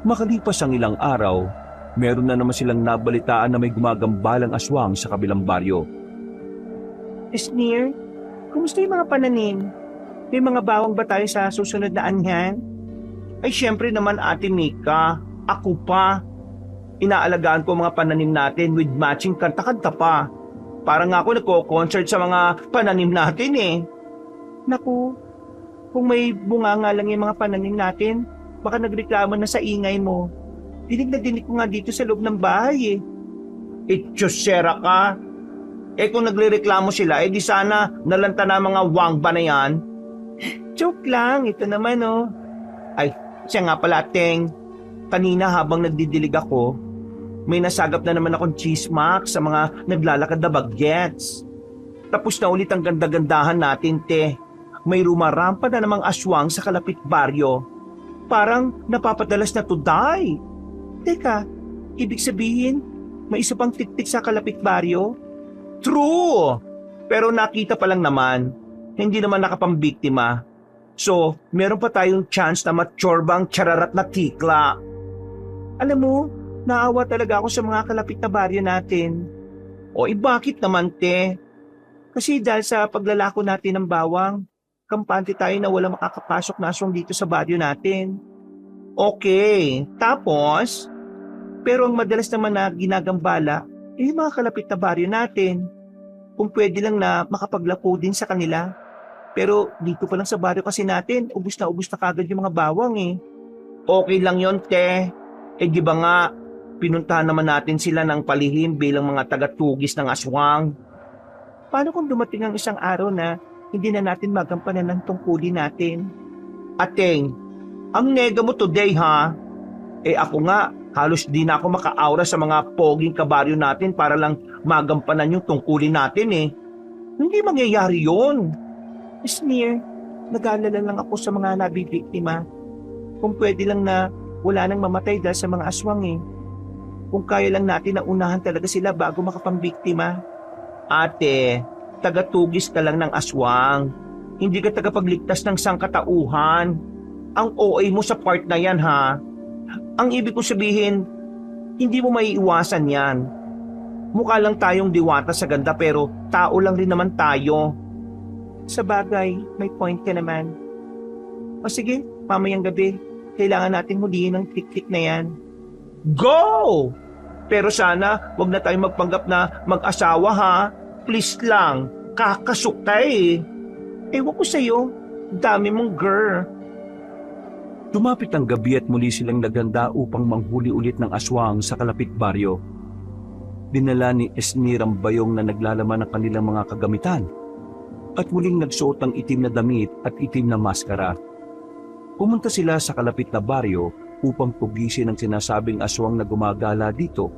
Makalipas ang ilang araw, meron na naman silang nabalitaan na may gumagambalang aswang sa kabilang baryo. Sneer, kumusta yung mga pananim? May mga bawang ba tayo sa susunod na anyan? Ay syempre naman Ate Mika, ako pa. Inaalagaan ko mga pananim natin with matching kanta-kanta pa. Parang ako nagko-concert sa mga pananim natin Naku, kung may bunga nga lang yung mga pananim natin, baka nagreklamo na sa ingay mo. Dinig na dinig ko nga dito sa loob ng bahay Itchosera ka. Kung nagrereklamo sila, di sana nalanta na mga wangba na yan. Joke lang, ito naman Ay, siya nga pala, Teng. Kanina habang nagdidilig ako, may nasagap na naman akong chismak sa mga naglalakad na bagets. Tapos na ulit ang ganda-gandahan natin, te. May rumarampa na namang aswang sa kalapit baryo. Parang napapadalas na to die. Teka, ibig sabihin, may isa pang tiktik sa kalapit baryo? True! Pero nakita pa lang naman, hindi naman nakapambiktima. So, meron pa tayong chance na matsurbang tsararat na tikla. Alam mo, naawa talaga ako sa mga kalapit na baryo natin. Bakit naman, te? Kasi dahil sa paglalako natin ng bawang, kampante tayo na walang makakapasok na aswang dito sa baryo natin. Okay, tapos? Pero ang madalas naman na ginagambala, yung mga kalapit na baryo natin. Kung pwede lang na makapaglako din sa kanila. Pero dito pa lang sa baryo kasi natin, ubus na kagad yung mga bawang Okay lang yon, te. Di ba nga, pinuntahan naman natin sila ng palihim bilang mga tagatugis ng aswang. Paano kung dumating ang isang araw na hindi na natin magampanan ng tungkulin natin? Ateng, ang nega mo today ha? Ako nga, halos di na ako maka-aura sa mga poging kabaryo natin para lang magampanan yung tungkulin natin Hindi mangyayari yon. Sneer, nag-aalala lang ako sa mga nabibiktima. Kung pwede lang na wala nang mamatay dahil sa mga aswang Kung kaya lang natin na unahan talaga sila bago makapambiktima. Ate, tagatugis ka lang ng aswang. Hindi ka tagapagligtas ng sangkatauhan. Ang OA mo sa part na yan ha. Ang ibig ko sabihin, hindi mo maiiwasan yan. Mukha lang tayong diwata sa ganda pero tao lang rin naman tayo. Sa bagay, may point ka naman. O sige, mamayang gabi, kailangan natin huliin ang tik-tik na yan. Go! Pero sana wag na tayo magpanggap na mag-asawa ha. Please lang, kakasok tayo eh. Ewan ko sa'yo, dami mong girl. Lumapit ang gabi at muli silang naganda upang manghuli ulit ng aswang sa kalapit baryo. Dinala ni Esnir ang bayong na naglalaman ng kanilang mga kagamitan at muling nagsuot ng itim na damit at itim na maskara. Pumunta sila sa kalapit na baryo upang pugisin ang sinasabing aswang na gumagala dito.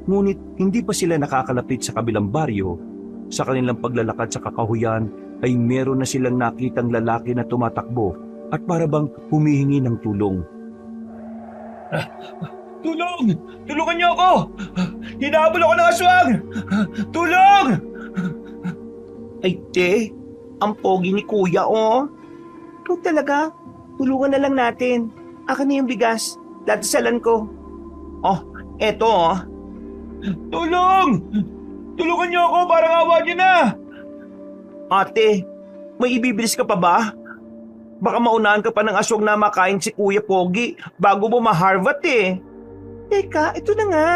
Ngunit hindi pa sila nakakalapit sa kabilang baryo. Sa kanilang paglalakad sa kakahuyan ay meron na silang nakitang lalaki na tumatakbo at para bang humihingi ng tulong. Tulong! Tulungan niyo ako! Hinahabol ako ng aswang! Tulong! Ay te, ang pogi ni kuya oh. Ikaw talaga, tulungan na lang natin. Akin na yung bigas, dadasalan ko. Oh, eto oh. Tulong! Tulungan niyo ako, parang awa niyo na! Ate, may ibibilis ka pa ba? Baka maunahan ka pa ng aswang na makain si Kuya Pogi bago mo ma-harvest eh. Teka, ito na nga.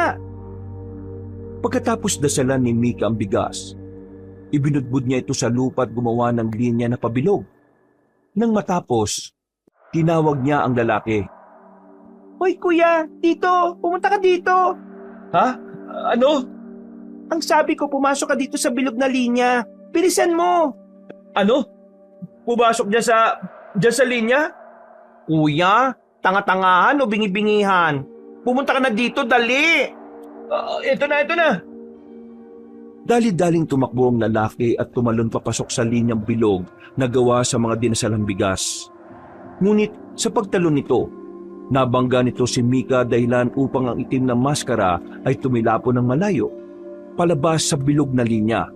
Pagkatapos dasalan ni Mika ang bigas, ibinudbud niya ito sa lupa at gumawa ng linya na pabilog. Nang matapos, tinawag niya ang lalaki. Hoy kuya, dito, pumunta ka dito. Ha? Ano? Ang sabi ko, pumasok ka dito sa bilog na linya. Bilisan mo. Ano? Pumasok dyan sa linya? Kuya, tanga-tangahan o bingi-bingihan. Pumunta ka na dito, dali. Ito na. Dali-daling tumakbo ang lalaki at tumalon papasok sa linyang bilog na gawa sa mga dinasalang bigas. Ngunit sa pagtalon nito, nabangga nito si Mika dahilan upang ang itim na maskara ay tumilapo ng malayo, palabas sa bilog na linya.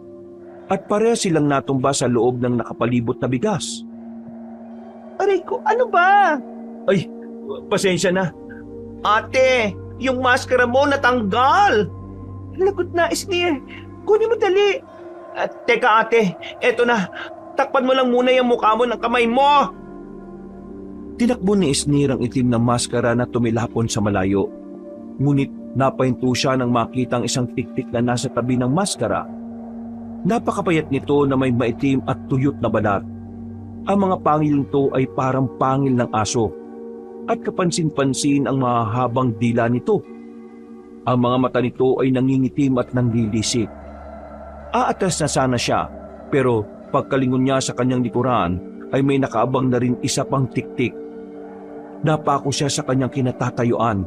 At pareha silang natumba sa loob ng nakapalibot na bigas. Aray ko, ano ba? Ay, pasensya na. Ate, yung maskara mo natanggal. Lagot na, Esnir. Kunin mo dali. Teka ate, eto na. Takpan mo lang muna yung mukha mo ng kamay mo. Tinakbo ni Esnir ang itim na maskara na tumilapon sa malayo. Ngunit napahinto siya nang makita ang isang tiktik na nasa tabi ng maskara. Napakapayat nito na may maitim at tuyot na balat. Ang mga pangil nito ay parang pangil ng aso at kapansin-pansin ang mahahabang dila nito. Ang mga mata nito ay nangingitim at nanlilisik. Aatas na sana siya, pero pagkalingon niya sa kanyang likuran ay may nakaabang na rin isa pang tiktik. Napako siya sa kanyang kinatatayuan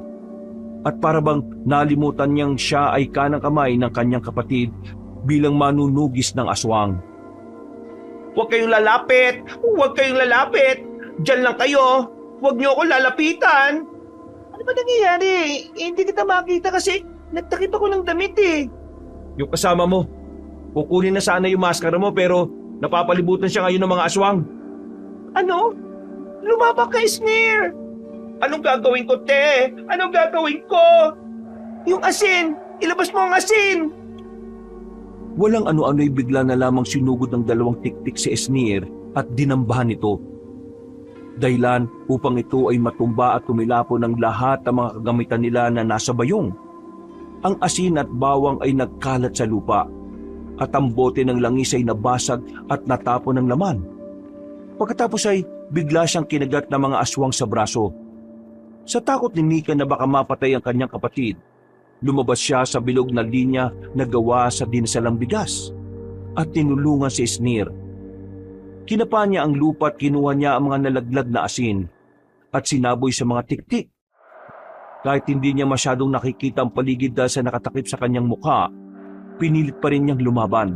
at parabang nalimutan niyang siya ay kanang kamay ng kanyang kapatid bilang manunugis ng aswang. Huwag kayong lalapit! Huwag kayong lalapit! Diyan lang kayo! Huwag niyo ako lalapitan! Ano ba nangyayari? Hindi kita makita kasi nagtakip ako ng damit eh. Yung kasama mo, kukunin na sana yung maskara mo pero napapalibutan siya ngayon ng mga aswang. Ano? Lumabak ka, Esnir! Anong gagawin ko, te? Anong gagawin ko? Yung asin! Ilabas mo ang asin! Walang ano-ano'y bigla na lamang sinugod ng dalawang tiktik si Esnir at dinambahan ito. Dahilan upang ito ay matumba at tumilapo ng lahat ng mga kagamitan nila na nasa bayong. Ang asin at bawang ay nagkalat sa lupa at ang bote ng langis ay nabasag at natapon ng laman. Pagkatapos ay bigla siyang kinagat ng mga aswang sa braso. Sa takot ni Mika na baka mapatay ang kanyang kapatid, lumabas siya sa bilog na linya na gawa sa dinasalang bigas at tinulungan si Esnir. Kinapa niya ang lupa at kinuha niya ang mga nalaglag na asin at sinaboy sa mga tiktik. Kahit hindi niya masyadong nakikita ang paligid dahil sa nakatakip sa kanyang mukha, pinilit pa rin niyang lumaban.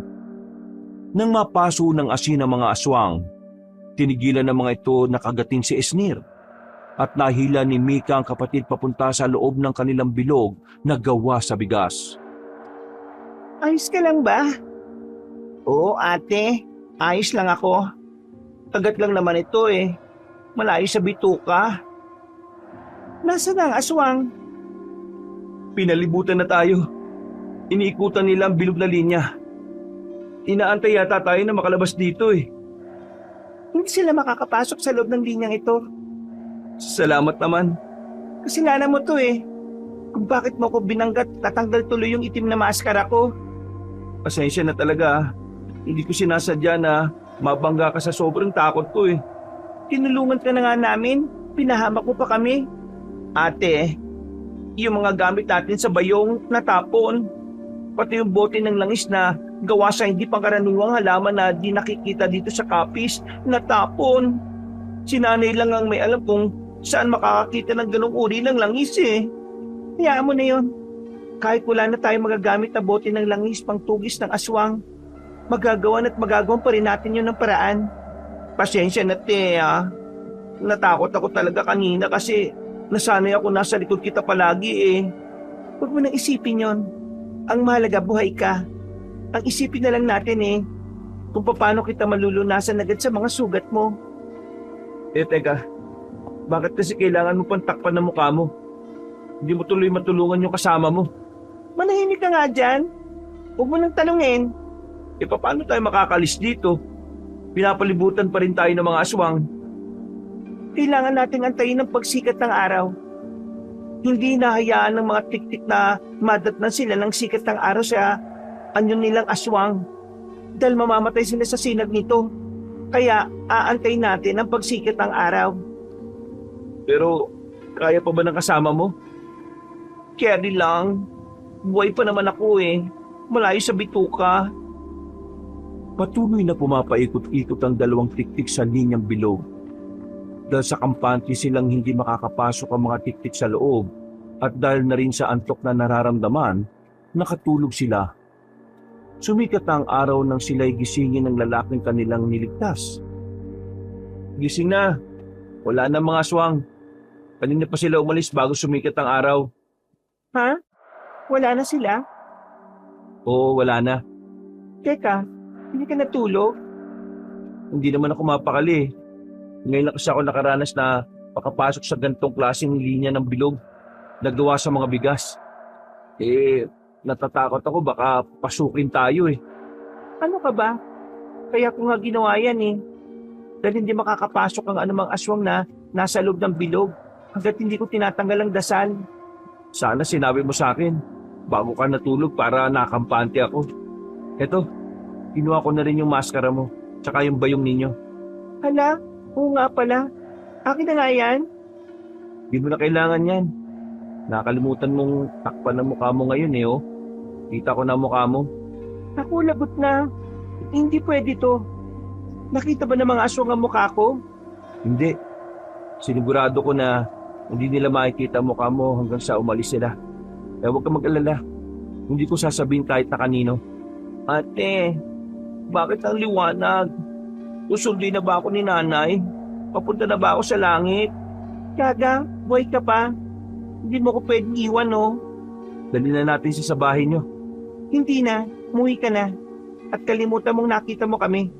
Nang mapaso ng asin ang mga aswang, tinigilan ng mga ito na kagatin si Esnir at nahila ni Mika ang kapatid papunta sa loob ng kanilang bilog na gawa sa bigas. Ayos ka lang ba? Oo, ate. Ayos lang ako. Kagat lang naman ito eh. Malayo sa bituka. Nasaan ang aswang? Pinalibutan na tayo. Iniikutan nila ang bilog na linya. Inaantay yata tayo na makalabas dito eh. Hindi sila makakapasok sa loob ng linyang ito. Salamat naman. Kasalanan mo to eh. kung bakit mo ko binanggat tatanggal tuloy yung itim na maskara ko. Pasensya na talaga. Hindi ko sinasadya na mabangga ka sa sobrang takot ko eh. Tinulungan ka na nga namin, pinahamak mo pa kami. Ate, yung mga gamit natin sa bayong natapon. Pati yung bote ng langis na gawa sa hindi pangkaraniwang halaman na di nakikita dito sa kapis, natapon. Si nanay lang ang may alam kung saan makakakita ng ganong uri ng langis eh. Hayaan mo na yon. Kahit wala na tayo magagamit na bote ng langis pang tugis ng aswang, magagawan pa rin natin yun ng paraan. Pasensya na te ah. Natakot ako talaga kanina kasi nasanay ako nasa likod kita palagi eh. Huwag mo nang isipin yon. Ang mahalaga buhay ka. Ang isipin na lang natin eh kung paano kita malulunasan agad sa mga sugat mo. Teka, bakit kasi kailangan mo pang takpan ng mukha mo? Hindi mo tuloy matulungan yung kasama mo. Manahimik ka nga dyan. Huwag mo nang tanungin. Paano tayo makakalis dito? Pinapalibutan pa rin tayo ng mga aswang. Kailangan nating antayin ang pagsikat ng araw. Hindi nahayaan ng mga tiktik na madatnan sila ng sikat ng araw sa anyon nilang aswang. Dahil mamamatay sila sa sinag nito. Kaya aantayin natin ang pagsikat ng araw. Pero kaya pa ba ng kasama mo? Carry lang. Buhay pa naman ako eh. Malayo sa bituka. Patuloy na pumapaikot-ikot ang dalawang tiktik sa linyang bilog. Dahil sa kampante silang hindi makakapasok ang mga tiktik sa loob at dahil na rin sa antok na nararamdaman, nakatulog sila. Sumikat ang araw nang sila'y gisingin ng lalaking kanilang niligtas. Gising na. Wala na mga aswang. Kanina pa sila umalis bago sumikat ang araw. Ha? Wala na sila? Oo, wala na. Teka, hindi ka natulog? Hindi naman ako mapakali. Ngayon lang kasi ako nakaranas na makapasok sa gantong klaseng linya ng bilog na gawa sa mga bigas. Natatakot ako baka pasukin tayo eh. Ano ka ba? Kaya ko nga ginawa yan eh. Dahil hindi makakapasok ang anumang aswang na nasa loob ng bilog hanggat hindi ko tinatanggal ang dasal. Sana sinabi mo sa akin bago ka natulog para nakampante ako. Eto, kinuha ko na rin yung maskara mo tsaka yung bayong ninyo. Hala, oo nga pala. Akin na nga yan. Hindi mo na kailangan yan. Nakalimutan mong takpan ng mukha mo ngayon eh oh. Kita ko na mukha mo. Ako lagot na. Hindi pwede to. Nakita ba ng mga aswang ang mukha ko? Hindi. Sinigurado ko na hindi nila makikita mukha mo hanggang sa umalis sila. Kaya huwag ka mag-alala. Hindi ko sasabihin kahit na kanino. Ate, bakit ang liwanag? Susundin na ba ako ni nanay? Papunta na ba ako sa langit? Gaga, buhay ka pa. Hindi mo ko pwedeng iwan, no? Dali na natin sa bahay nyo. Hindi na, umuwi ka na. At kalimutan mong nakita mo kami.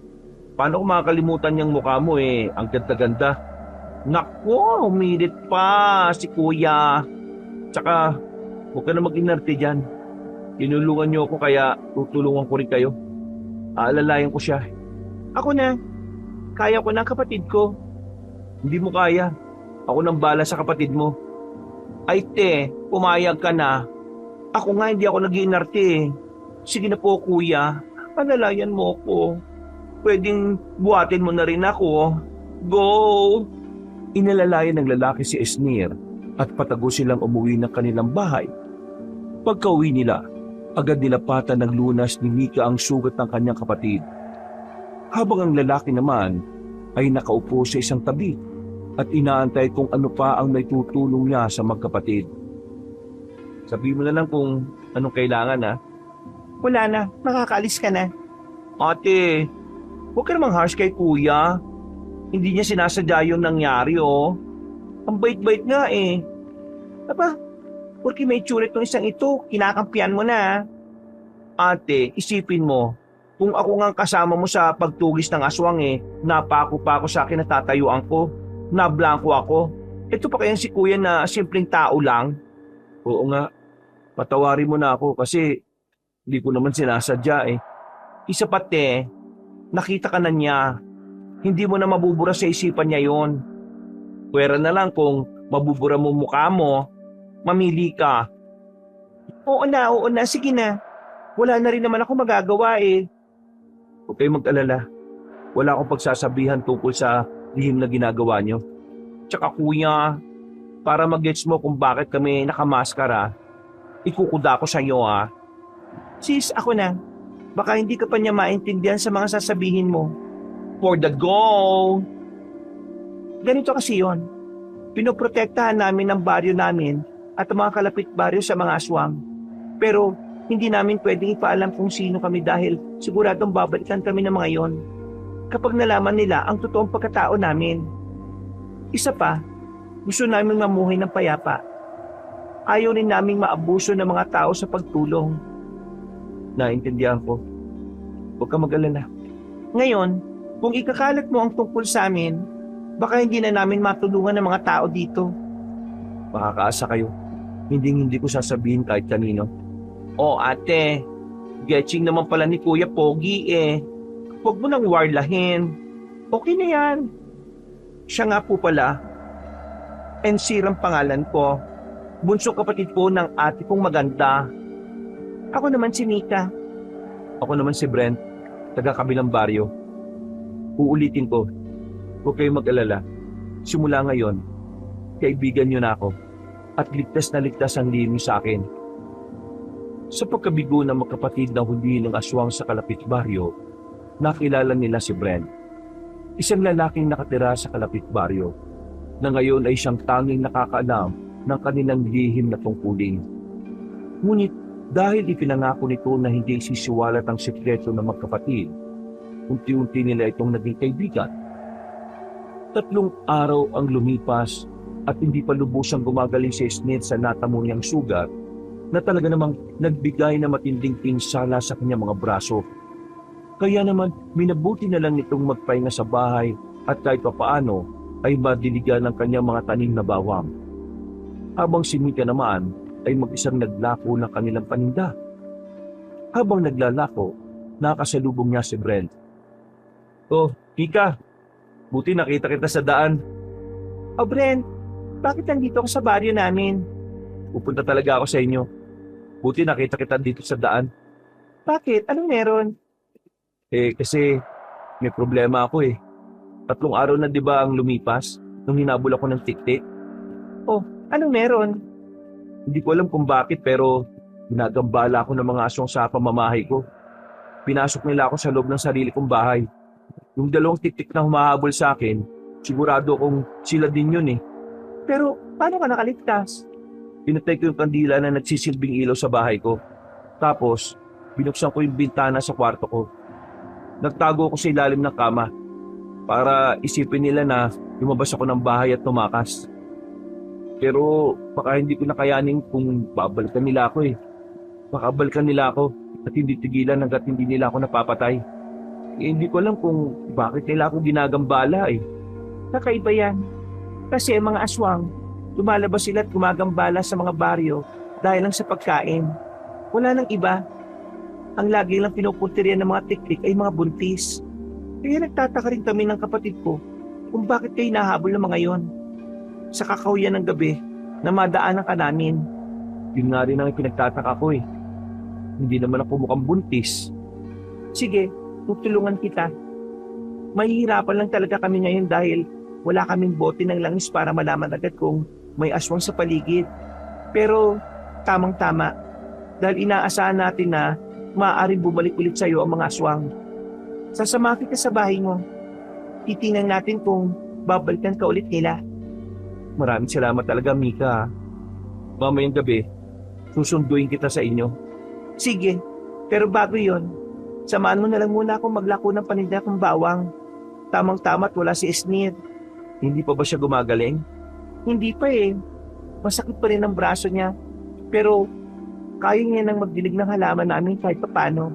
Paano ko makakalimutan yung mukha mo eh? Ang ganda-ganda. Nako, umilit pa si kuya. Tsaka, huwag ka na mag-inarte dyan. Tinulungan nyo ako kaya tutulungan ko rin kayo. Aalalayan ko siya. Ako na. Kaya ko ng kapatid ko. Hindi mo kaya. Ako nang bala sa kapatid mo. Ay te, pumayag ka na. Ako nga hindi ako nag-iinarte eh. Sige na po kuya, panalayan mo ko. Pwedeng buhatin mo na rin ako. Go! Inalalayan ng lalaki si Esnir at patago silang umuwi ng kanilang bahay. Pagka-uwi nila, agad nilapatan ng lunas ni Mika ang sugat ng kanyang kapatid. Habang ang lalaki naman ay nakaupo sa isang tabi at inaantay kung ano pa ang may tutulong niya sa magkapatid. Sabihin mo na lang kung anong kailangan ha. Wala na, makakaalis ka na. Ate, huwag ka namang harsh kay kuya. Hindi niya sinasadya yung nangyari oh. Ang bait-bait nga eh. Aba, porque may tsurit ng isang ito, kinakampihan mo na. Ate, isipin mo, kung ako nga kasama mo sa pagtugis ng aswang eh, napako pa ako sa kinatatayuan ko, nablangko ako. Ito pa kaya si kuya na simpleng tao lang? Oo nga, patawarin mo na ako kasi hindi ko naman sinasadya eh. Isa pati, nakita ka na niya. Hindi mo na mabubura sa isipan niya yon. Pwera na lang kung mabubura mo mukha mo, mamili ka Oo na, sige na. Wala na rin naman ako magagawa eh. Huwag kayong mag-alala. Wala akong pagsasabihan tungkol sa lihim na ginagawa nyo. Tsaka kuya, para mag-gets mo kung bakit kami nakamaskara, ikukuda ko sa iyo ah. Sis, ako na. Baka hindi ka pa niya maintindihan sa mga sasabihin mo. For the go! Ganito kasi yon. Pinoprotektahan namin ang baryo namin at ang mga kalapit baryo sa mga aswang. Pero hindi namin pwedeng ipaalam kung sino kami dahil siguradong babalikan kami ng mga yon kapag nalaman nila ang totoong pagkatao namin. Isa pa, gusto namin mamuhay ng payapa. Ayaw rin naming maabuso ng mga tao sa pagtulong. Naintindihan ko. Huwag ka mag-alala. Ngayon, kung ikakalat mo ang tungkol sa amin, baka hindi na namin matulungan ng mga tao dito. Makakaasa kayo. Hindi ko sasabihin kahit kanino. Oh ate, getching naman pala ni Kuya Pogi eh. Huwag mo nang warlahin. Okay na yan. Siya nga po pala. Ensir ang pangalan ko. Bunsong kapatid po ng ate kong maganda. Ako naman si Mika. Ako naman si Brent, taga-kabilang baryo. Uulitin ko, huwag kayong mag-alala. Simula ngayon, kaibigan niyo na ako at ligtas na ligtas ang lihim niyo sa akin. Sa pagkabigo ng magkapatid na huli ng aswang sa kalapit baryo, nakilala nila si Brent. Isang lalaking nakatira sa kalapit baryo na ngayon ay siyang tanging nakakaalam ng kanilang lihim na tungkulin. Ngunit dahil ipinangako nito na hindi sisiwalat ang sikreto ng magkapatid, unti-unti nila itong naging kaibigan. 3 araw ang lumipas at hindi pa lubusang gumagaling si Snit sa natamo niyang sugat na talaga namang nagbigay na matinding pinsala sa kanyang mga braso. Kaya naman minabuti na lang nitong magpahinga sa bahay at kahit papaano ay madiligan ng kanyang mga tanim na bawang. Habang si Mika naman ay mag-isang naglako ng kanilang paninda. Habang naglalako, nakasalubong niya si Brent. Oh, Mika, buti nakita kita sa daan. Oh Brent, bakit nandito ka sa baryo namin? Pupunta talaga ako sa inyo. Buti nakita kita dito sa daan. Bakit? Anong meron? Kasi may problema ako eh. 3 araw na 'di ba ang lumipas nung hinabol ako ng tiktik? Oh, anong meron? Hindi ko alam kung bakit pero ginagambala ako ng mga aswang sa pamamahay ko. Pinasok nila ako sa loob ng sarili kong bahay. Yung 2 tiktik na humahabol sa akin, sigurado kong sila din yun eh. Pero paano ka nakaligtas? Pinatay ko yung kandila na nagsisilbing ilaw sa bahay ko. Tapos, binuksan ko yung bintana sa kwarto ko. Nagtago ako sa ilalim ng kama para isipin nila na lumabas ako ng bahay at tumakas. Pero baka hindi ko nakayanin kung babalikan nila ako eh. Baka balikan nila ako at hindi tigilan hanggat hindi nila ako napapatay. Hindi ko alam kung bakit nila ako ginagambala eh. Kakaiba yan. Kasi ang mga aswang, lumalabas sila at gumagambala sa mga baryo dahil lang sa pagkain. Wala nang iba. Ang lagi lang pinupuntiryan ng mga tiktik ay mga buntis. Kaya nagtataka rin kami ng kapatid ko kung bakit kayo nahabol ng mga yon. Sa kakahuyan ng gabi na madaanan ka namin. Yun nga rin ang pinagtataka ko eh. Hindi naman ako mukhang buntis. Sige, tutulungan kita. Mahihirapan lang talaga kami ngayon dahil wala kaming bote ng langis para malaman agad kung may aswang sa paligid. Pero tamang-tama dahil inaasahan natin na maaaring bumalik ulit sa iyo ang mga aswang. Sasama kita sa bahay mo. Titingnan natin kung babalikan ka ulit nila. Maraming salamat talaga, Mika. Mamayang gabi, susunduin kita sa inyo. Sige, pero bago yon, samahan mo na lang muna akong maglako ng paninda kong bawang. Tamang-tama at wala si Esnir. Hindi pa ba siya gumagaling? Hindi pa eh. Masakit pa rin ang braso niya. Pero kaya niya nang magdilig ng halaman namin kahit papano.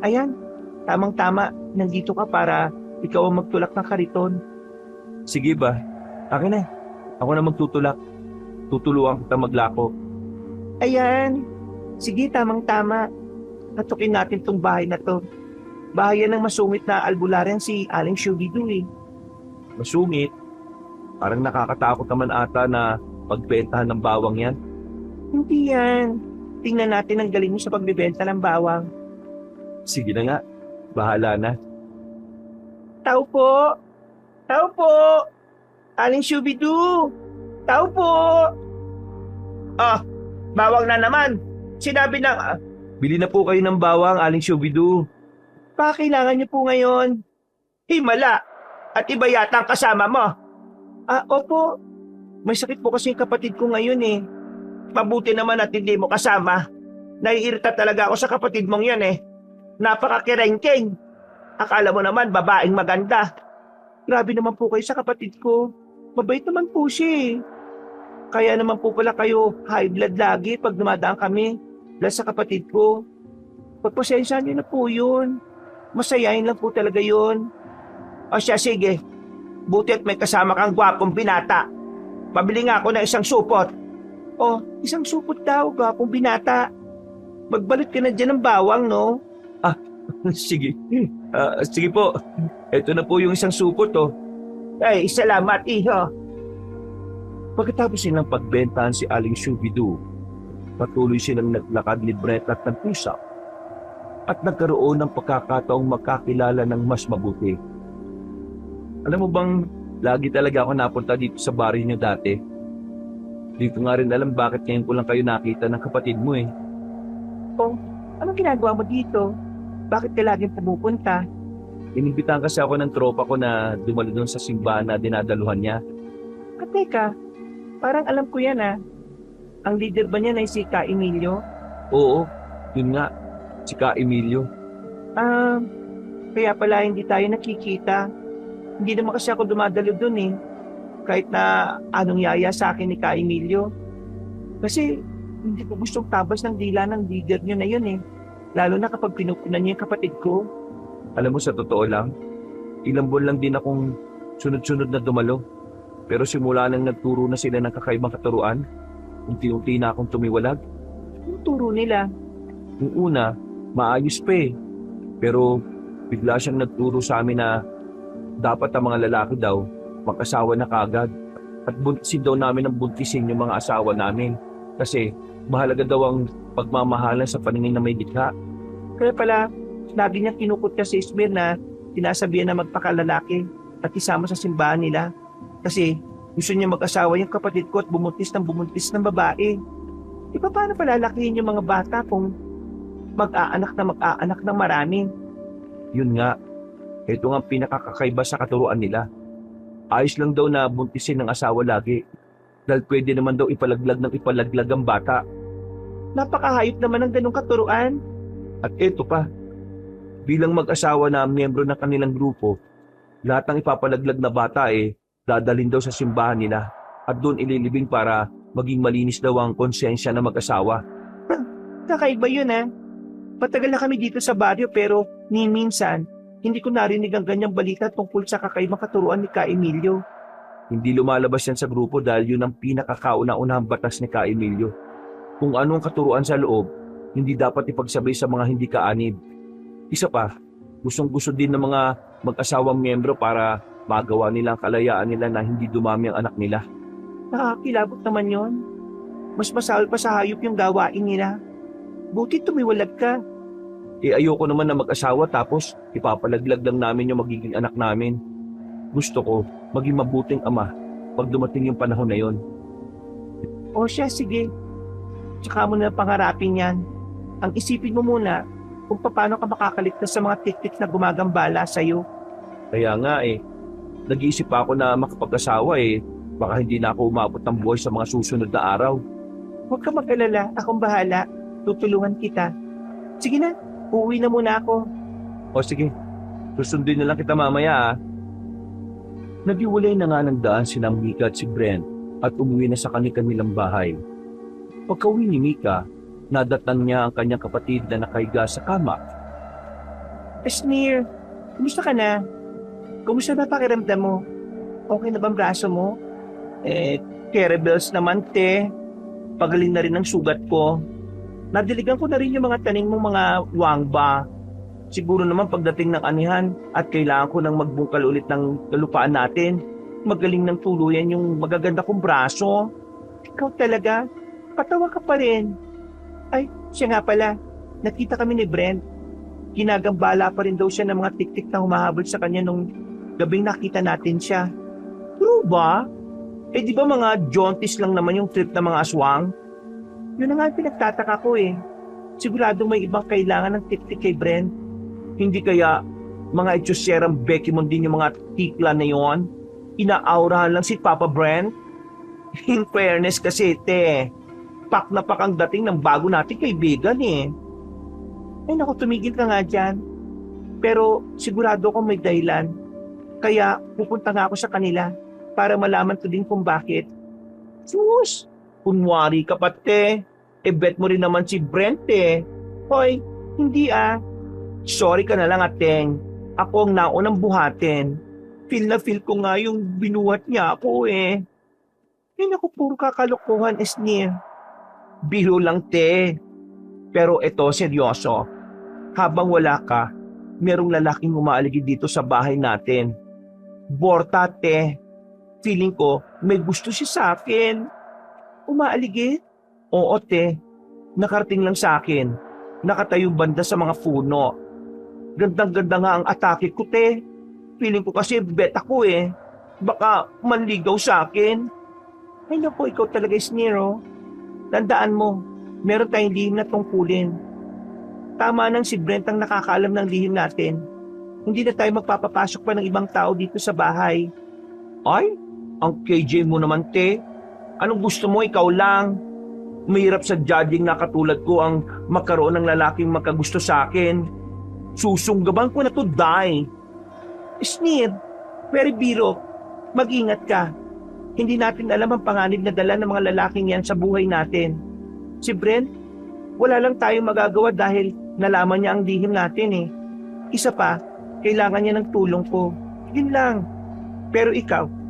Ayan, tamang-tama, nandito ka para ikaw ang magtulak ng kariton. Sige ba? Akin na. Ako na magtutulak. Tutulungan kita maglako. Ayan, sige tamang-tama. Natukin natin tong bahay na to. Bahay yan ng masungit na albularyan si Aling Shugidu eh. Masungit? Parang nakakatakot naman ata na pagbentahan ng bawang yan. Hindi yan. tingnan natin ang galing mo sa pagbibenta ng bawang. Sige na nga, bahala na. Tao po! Tao po! Aling Shubidoo! Tao po! Ah, bawang na naman. Sinabi na, Bili na po kayo ng bawang, Aling Shubidoo. kailangan niyo po ngayon. Himala! At iba yata ang kasama mo. Opo. May sakit po kasi yung kapatid ko ngayon eh. Mabuti naman at hindi mo kasama. Naiirita talaga ako sa kapatid mong yan eh. Napaka-kerengkeng. Akala mo naman babaeng maganda. Grabe naman po kayo sa kapatid ko. Mabait naman po siya eh. Kaya naman po pala kayo high blood lagi pag dumadaan kami. Dahil sa kapatid ko. Pagpasensya niyo na po yun. Masayain lang po talaga yun. O siya, sige. Buti at may kasama kang gwapong binata. Pabili nga ako ng isang supot. O, isang supot daw, gwapong binata. Magbalot ka na dyan ng bawang, no? Sige. Sige po. Ito na po yung isang supot, oh. Ay, salamat, iho. Pagkatapos silang pagbentahan si Aling Shubidoo, patuloy silang naglakad ni Brent at nag-usap at nagkaroon ng pagkakataong magkakilala ng mas mabuti. Alam mo bang, lagi talaga ako napunta dito sa baryo niyo dati. Dito nga rin alam bakit ngayon ko lang kayo nakita ng kapatid mo eh. Anong ginagawa mo dito? Bakit ka laging pumupunta? Inimbitahan kasi ako ng tropa ko na dumalo doon sa simbahan na dinadaluhan niya. Teka, parang alam ko yan ah. Ang leader ba niya na si Ka Emilio? Oo, yun nga, si Ka Emilio. Kaya pala hindi tayo nakikita. Hindi naman kasi ako dumadalo dun eh. Kahit na anong yaya sa akin ni Ka Emilio. Kasi hindi ko gustong tabas ng dila ng leader niyo na yun eh. Lalo na kapag pinupunan niya yung kapatid ko. Alam mo, sa totoo lang, ilang buwan lang din akong sunod-sunod na dumalo. Pero simula nang nagturo na sila ng kakaibang katuruan, unti-unti na akong tumiwalag. Yung turo nila. Yung una, maayos pa eh. Pero bigla siyang nagturo sa amin na dapat ang mga lalaki daw mag-asawa na kaagad. At buntisin daw namin ang buntisin yung mga asawa namin. Kasi mahalaga daw ang pagmamahalan sa paningin na may likha. Kaya pala, lagi niya kinukot ka sa Ismir na sinasabihan na magpakalalaki at isama sa simbahan nila. Kasi gusto niya mag-asawa yung kapatid ko at bumuntis ng babae. Di ba paano palalakihin yung mga bata kung mag-aanak ng marami? Yun nga, ito nga ang pinakakakaiba sa katuruan nila. Ayos lang daw na buntisin ng asawa lagi. Dahil pwede naman daw ipalaglag ang bata. Napakahayop naman ng ganong katuruan. At ito pa, bilang mag-asawa na miyembro ng kanilang grupo, lahat ng ipapalaglag na bata dadalhin daw sa simbahan nila at doon ililibing para maging malinis daw ang konsensya ng mag-asawa. Kakaiba yun ah. Patagal na kami dito sa baryo pero ni minsan, hindi ko narinig ang ganyang balita tungkol sa kakaibang katuruan ni Ka Emilio. Hindi lumalabas yan sa grupo dahil yun ang pinakakauna-unahang batas ni Ka Emilio. Kung ano ang katuruan sa loob, hindi dapat ipagsabay sa mga hindi kaanib. Isa pa, gustong-gusto din ng mga mag-asawang miyembro para magawa nila ang kalayaan nila na hindi dumami ang anak nila. Nakakilabot naman yon. Mas masahol pa sa hayop yung gawain nila. Buti tumiwalag ka. Ayoko naman na mag-asawa tapos ipapalaglag lang namin yung magiging anak namin. Gusto ko maging mabuting ama pag dumating yung panahon na yon. O siya, sige. Tsaka mo na pangarapin yan. Ang isipin mo muna kung paano ka makakaligtas sa mga tik-tik na gumagambala sa'yo. Kaya nga nag-iisip pa ako na makapag-asawa baka hindi na ako umabot ng buhay sa mga susunod na araw. Huwag ka mag-alala, akong bahala. Tutulungan kita. Sige na, uuwi na muna ako. O sige, susundin na lang kita mamaya. Nagiwalay na nga ng daan si Mika at si Brent at umuwi na sa kanilang bahay. Pagka-uwi ni Mika, nadatnan niya ang kanyang kapatid na nakahiga sa kama. Esnir, kumusta ka na? Kumusta na pakiramdam mo? Okay na bang braso mo? Terribles naman, te. Pagaling na rin ang sugat ko. Nadiligan ko na rin yung mga taning mong mga wangba. Siguro naman pagdating ng anihan at kailangan ko nang magbungkal ulit ng kalupaan natin. Magaling ng tuluyan yung magaganda kong braso. Ikaw talaga, patawa ka pa rin. Ay, siya nga pala. Nakita kami ni Brent. Ginagambala pa rin daw siya ng mga tiktik na humahabol sa kanya nung gabing nakita natin siya. True ba? Eh di ba mga jaunties lang naman yung trip ng mga aswang? Yun na nga ang pinagtataka ko eh. Sigurado may ibang kailangan ng tiktik kay Brent. Hindi kaya mga etyoserang Becky mo din yung mga tikla na yon? Inaaurahan lang si Papa Brent? In fairness kasi, te, pak na pak ang dating ng bago nating kaibigan eh. Ay naku, tumigil ka nga dyan. Pero sigurado ko may dahilan. Kaya pupunta nga ako sa kanila para malaman ko din kung bakit. Sus, kunwari ka pa, te. E bet mo rin naman si Brent eh. Hoy, hindi ah. Sorry ka na lang, ateng. Ako ang naunang buhatin. Feel na feel ko nga yung binuhat niya ako eh. Ay naku, puro kakalokohan, Esnir. Biro lang, te. Pero ito, seryoso. Habang wala ka, merong lalaking umaaligid dito sa bahay natin. Borta, te. Feeling ko, may gusto siya sa akin. Umaaligid? Oo, te. Nakarating lang sa akin. Nakatayo banda sa mga puno. Gandang-ganda nga ang atake ko, te. Feeling ko kasi bet ako eh. Baka manligaw sa akin. Ay naku, ikaw talaga, Snero. Tandaan mo, meron tayong lihim na tungkulin. Tama nang si Brent ang nakakaalam ng lihim natin. Hindi na tayo magpapapasok pa ng ibang tao dito sa bahay. Ay, ang KJ mo naman, te. Anong gusto mo, ikaw lang? Mahirap sa judging na katulad ko ang magkaroon ng lalaking magkagusto sa akin. Susunggaban ko na to, die. Snir, very biro. Mag-ingat ka. Hindi natin alam ang panganib na dala ng mga lalaking yan sa buhay natin. Si Brent, wala lang tayong magagawa dahil nalaman niya ang lihim natin eh. Isa pa, kailangan niya ng tulong ko. Yun lang. Pero ikaw,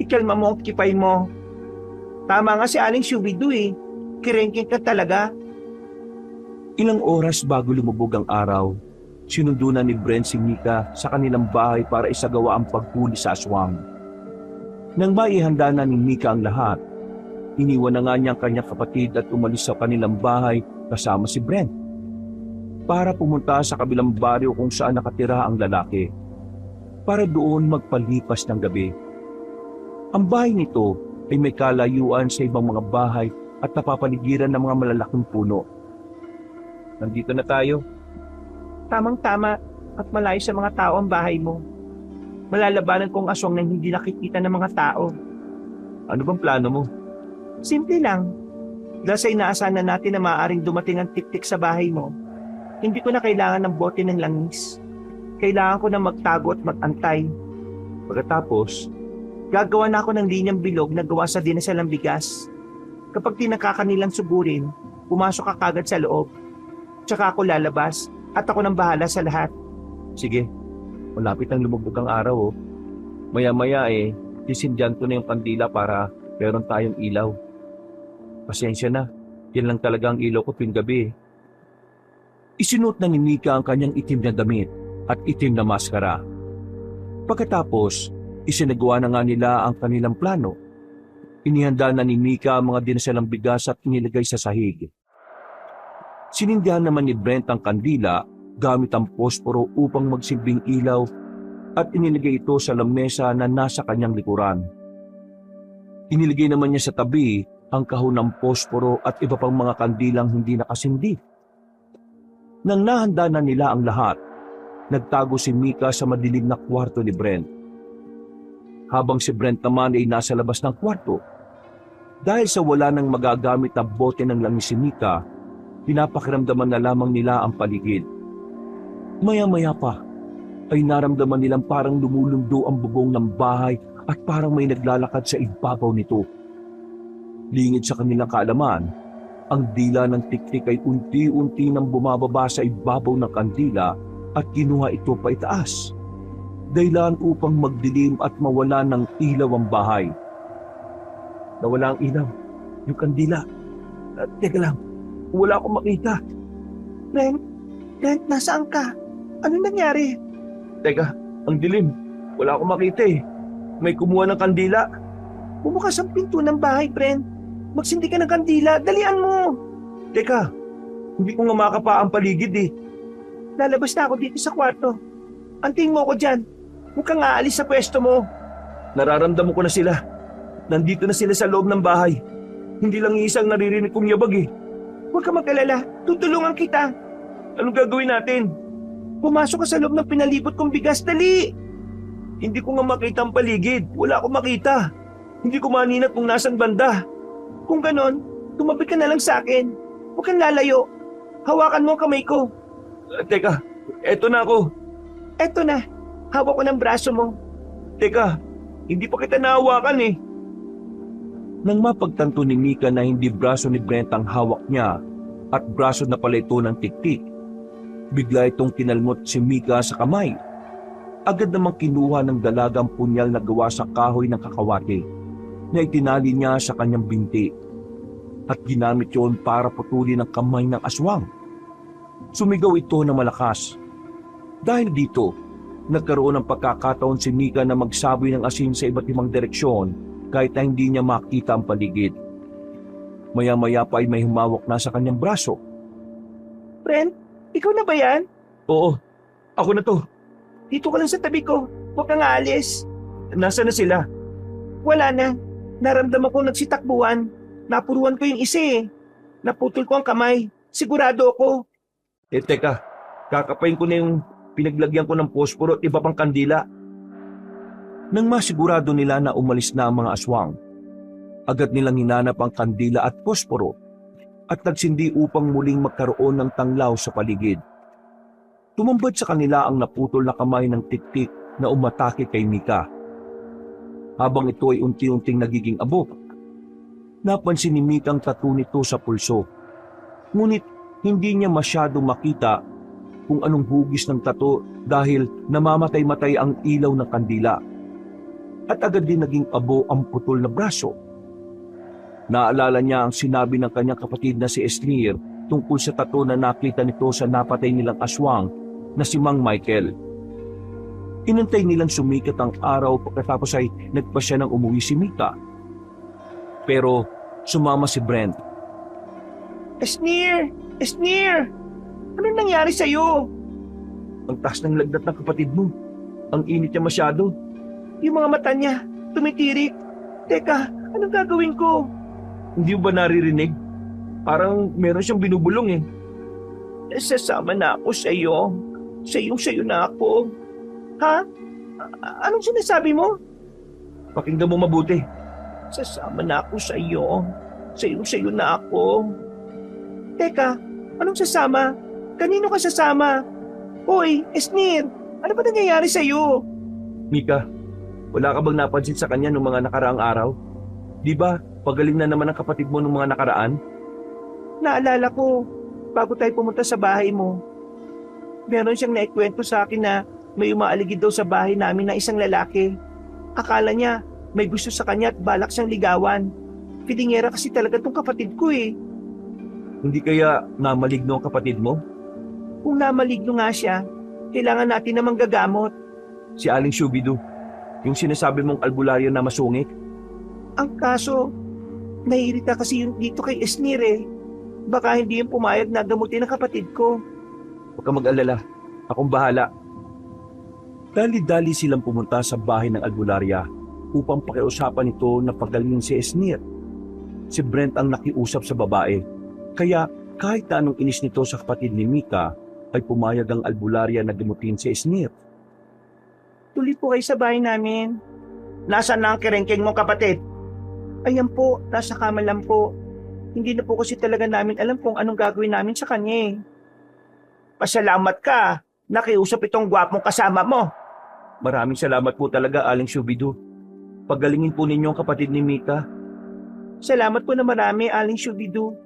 ikalma mo ang kipay mo. Tama nga si Aling Shubidu eh. Kirengking ka talaga. Ilang oras bago lumubog ang araw, sinundo na ni Brent si Mika sa kanilang bahay para isagawa ang paghuli sa aswang. Nang maihanda na ni Mika ang lahat, iniwan na nga niya ang kanyang kapatid at umalis sa kanilang bahay kasama si Brent para pumunta sa kabilang baryo kung saan nakatira ang lalaki para doon magpalipas ng gabi. Ang bahay nito ay may kalayuan sa ibang mga bahay at napapaligiran ng mga malalaking puno. Nandito na tayo. Tamang-tama at malayo sa mga tao ang bahay mo. Malalabanan kong aswang na hindi nakikita ng mga tao. Ano bang plano mo? Simple lang. Dahil sa inaasahan na natin na maaaring dumating ang tiktik sa bahay mo, hindi ko na kailangan ng bote ng langis. Kailangan ko na magtago at magantay. Pagkatapos, Gagawa na ako ng linyang bilog na gawa sa dinasalang bigas. Kapag tinakakanilang sugurin, pumasok ka kagad sa loob. Tsaka ako lalabas at ako nang bahala sa lahat. sige, malapit ang lumubog ang araw. Maya-maya sisindyan ko na yung kandila para meron tayong ilaw. Pasensya na, yan lang talaga ang ilaw ko tuwing gabi. Isinuot na ni Mika ang kanyang itim na damit at itim na maskara. Pagkatapos, isinagawa na nga nila ang kanilang plano. Inihanda na ni Mika ang mga dinasalang bigas at inilagay sa sahig. Sinindihan naman ni Brent ang kandila gamit ang posporo upang magsilbing ilaw at inilagay ito sa lamesa na nasa kanyang likuran. Inilagay naman niya sa tabi ang kahon ng posporo at iba pang mga kandilang hindi nakasindi. Nang nahanda na nila ang lahat, nagtago si Mika sa madilim na kwarto ni Brent. Habang si Brent naman ay nasa labas ng kwarto. Dahil sa wala nang magagamit na bote ng langis si Mika, pinapakiramdaman na lamang nila ang paligid. Maya-maya pa, ay naramdaman nilang parang lumulundo ang bubong ng bahay at parang may naglalakad sa ibabaw nito. Lingid sa kanilang kaalaman, ang dila ng tiktik ay unti-unti nang bumababa sa ibabaw ng kandila at kinuha ito pa itaas. Dahilan upang magdilim at mawala ng ilaw ang bahay. Nawala ang ilaw, yung kandila. Teka lang, wala akong makita. Brent, nasaan ka? Ano nangyari? Teka, ang dilim. Wala akong makita May kumuha ng kandila. Bumukas ang pinto ng bahay, Brent. Magsindi ka ng kandila. Dalian mo! Teka, Hindi ko nga makapa ang paligid eh. Lalabas na ako dito sa kwarto. Anting mo ko dyan. Huwag kang aalis sa pwesto mo. Nararamdaman ko na sila. Nandito na sila sa loob ng bahay. Hindi lang isang naririnig kong yabag eh. Huwag ka mag-alala. Tutulungan kita. Anong gagawin natin? Pumasok ka sa loob ng pinalibot kong bigas. Dali! Hindi ko nga makita ang paligid. Wala akong makita. Hindi ko maninat kung nasan banda. Kung ganon, tumabi ka na lang sa akin. Huwag kang lalayo. Hawakan mo ang kamay ko. Teka, eto na ako. Eto na. Hawak ko ng braso mo. Teka, hindi pa kita nahawakan eh. Nang mapagtanto ni Mika na hindi braso ni Brent ang hawak niya at braso na pala ito ng tiktik, bigla itong kinalmot si Mika sa kamay. Agad namang kinuha ng dalagang punyal na gawa sa kahoy ng kakawate na itinali niya sa kanyang binti at ginamit yon para putulin ang kamay ng aswang. Sumigaw ito na malakas. Dahil dito, nagkaroon ng pagkakataon si Mika na magsaboy ng asin sa iba't ibang direksyon kahit na hindi niya makita ang paligid. Maya-maya pa ay may humawak na sa kanyang braso. Brent, ikaw na ba yan? Oo, ako na to. Dito ka lang sa tabi ko. Huwag kang aalis. Nasaan na sila? Wala na. Naramdaman ko nagsitakbuhan. Napuruan ko yung isa eh. Naputol ko ang kamay. Sigurado ako. Teka, kakapain ko na yung pinaglagyan ko ng posporo at iba pang kandila. Nang masigurado nila na umalis na ang mga aswang, agad nilang hinanap ang kandila at posporo at nagsindi upang muling magkaroon ng tanglaw sa paligid. Tumambad sa kanila ang naputol na kamay ng tiktik na umatake kay Mika. Habang ito ay unti-unting nagiging abok, napansin ni Mika ang tattoo nito sa pulso. Ngunit hindi niya masyado makita kung anong hugis ng tattoo dahil namamatay-matay ang ilaw ng kandila. At agad din naging abo ang putol na braso. Naalala niya ang sinabi ng kanyang kapatid na si Esnir tungkol sa tattoo na nakita nito sa napatay nilang aswang na si Mang Michael. Inantay nilang sumikat ang araw pagkatapos ay nagpasya ng umuwi si Mika. Pero sumama si Brent. Esnir! Esnir! Anong nangyari sa'yo? Ang taas ng lagnat ng kapatid mo. Ang init niya masyado. Yung mga mata niya, tumitirik. Teka, anong gagawin ko? Hindi mo ba naririnig? Parang meron siyang binubulong eh. Sasama na ako sa'yo. Sayong-sayo na ako. Ha? Anong sinasabi mo? Pakinggan mo mabuti. Sasama na ako sa'yo. Sayong-sayo na ako. Teka, anong sasama? Kanino ka sasama? Hoy, Esnir, ano ba nangyayari sa'yo? Mika, wala ka bang napansin sa kanya noong mga nakaraang araw? Di ba, pagaling na naman ang kapatid mo noong mga nakaraan? Naalala ko, bago tayo pumunta sa bahay mo, meron siyang naikwento sa akin na may umaaligid daw sa bahay namin na isang lalaki. Akala niya may gusto sa kanya at balak siyang ligawan. Pidingera kasi talaga tong kapatid ko eh. Hindi kaya namaligno ang kapatid mo? Kung namaligno nga siya, kailangan natin namang gagamot. Si Aling Shubidu, yung sinasabi mong albularyo na masungit? Ang kaso, naiirita kasi yun dito kay Esnir eh. Baka hindi yung pumayag na gamutin ang kapatid ko. Huwag ka mag-alala, akong bahala. Dali-dali silang pumunta sa bahay ng albularya upang pakiusapan ito na pagalingin si Esnir. Si Brent ang nakiusap sa babae, kaya kahit na anong inis nito sa kapatid ni Mika, ay pumayag ang albularya na gamutin si Esnir. Tuloy po kayo sa bahay namin. Nasaan na ang kerengkeng mo kapatid? Ayan po, nasa kama lang po. Hindi na po kasi talaga namin alam kung anong gagawin namin sa kanya eh. Pasalamat ka, nakiusap itong gwapong kasama mo. Maraming salamat po talaga, Aling Shubidu. Pagalingin po ninyo ang kapatid ni Mika. Salamat po na marami, Aling Shubidu.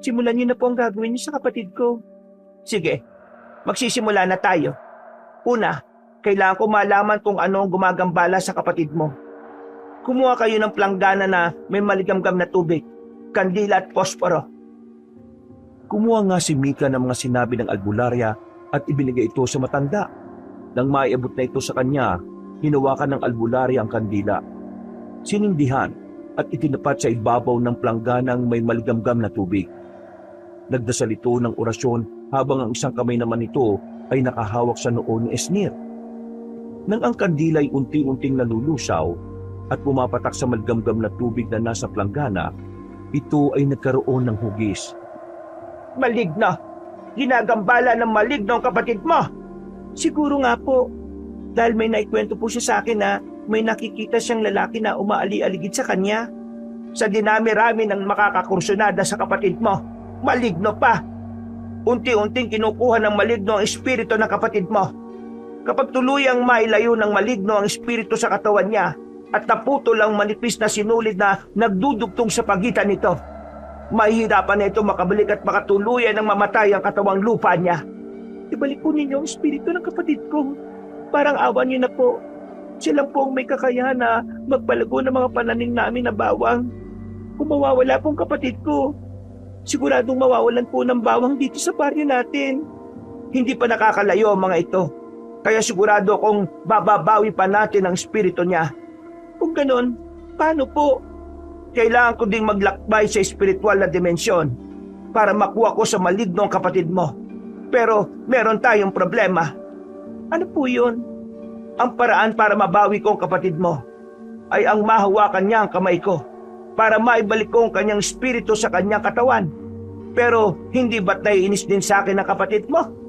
Simulan niyo na po ang gagawin niyo sa kapatid ko. Sige, magsisimula na tayo. Una, kailangan ko malaman kung ano ang gumagambala sa kapatid mo. Kumuha kayo ng planggana na may maligamgam na tubig, kandila at posporo. Kumuha nga si Mika ng mga sinabi ng albularya at ibinigay ito sa matanda. Nang maiabot na ito sa kanya, hinawakan ng albularya ang kandila. Sinindihan at itinapat sa ibabaw ng plangganang may maligamgam na tubig. Nagdasal ito ng orasyon habang ang isang kamay naman nito ay nakahawak sa noo ni Esnir. Nang ang kandila ay unti-unting nalulusaw at pumapatak sa malgamgam na tubig na nasa planggana, ito ay nagkaroon ng hugis. Maligno! Ginagambala ng maligno ang kapatid mo! Siguro nga po, dahil may naikwento po siya sa akin na may nakikita siyang lalaki na umaali-aligid sa kanya. Sa dinami-rami ng makakakursunada sa kapatid mo, maligno pa! Unti-unting kinukuha ng maligno ang espiritu ng kapatid mo. Kapag tuluyang mailayo ng maligno ang espiritu sa katawan niya at naputol ang manipis na sinulid na nagdudugtong sa pagitan nito, mahihirapan na ito makabalik at makatuluyan ng mamatay ang katawang lupa niya. Ibalik po ninyo ang espiritu ng kapatid ko. Parang awan niyo na po. Sila po ang may kakayahan na magpalago ng mga pananim namin na bawang. Kung mawawala pong kapatid ko, siguradong mawawalan po ng bawang dito sa baryo natin. Hindi pa nakakalayo ang mga ito. Kaya sigurado akong bababawi pa natin ang espiritu niya. Kung ganon, paano po? Kailangan ko ding maglakbay sa espiritual na dimensyon para makuha ko sa maligno ang kapatid mo. Pero meron tayong problema. Ano po yun? Ang paraan para mabawi ko ang kapatid mo ay ang mahawakan niya ang kamay ko para maibalik ko ang kanyang espiritu sa kanyang katawan. Pero hindi ba't naiinis din sa akin ang kapatid mo?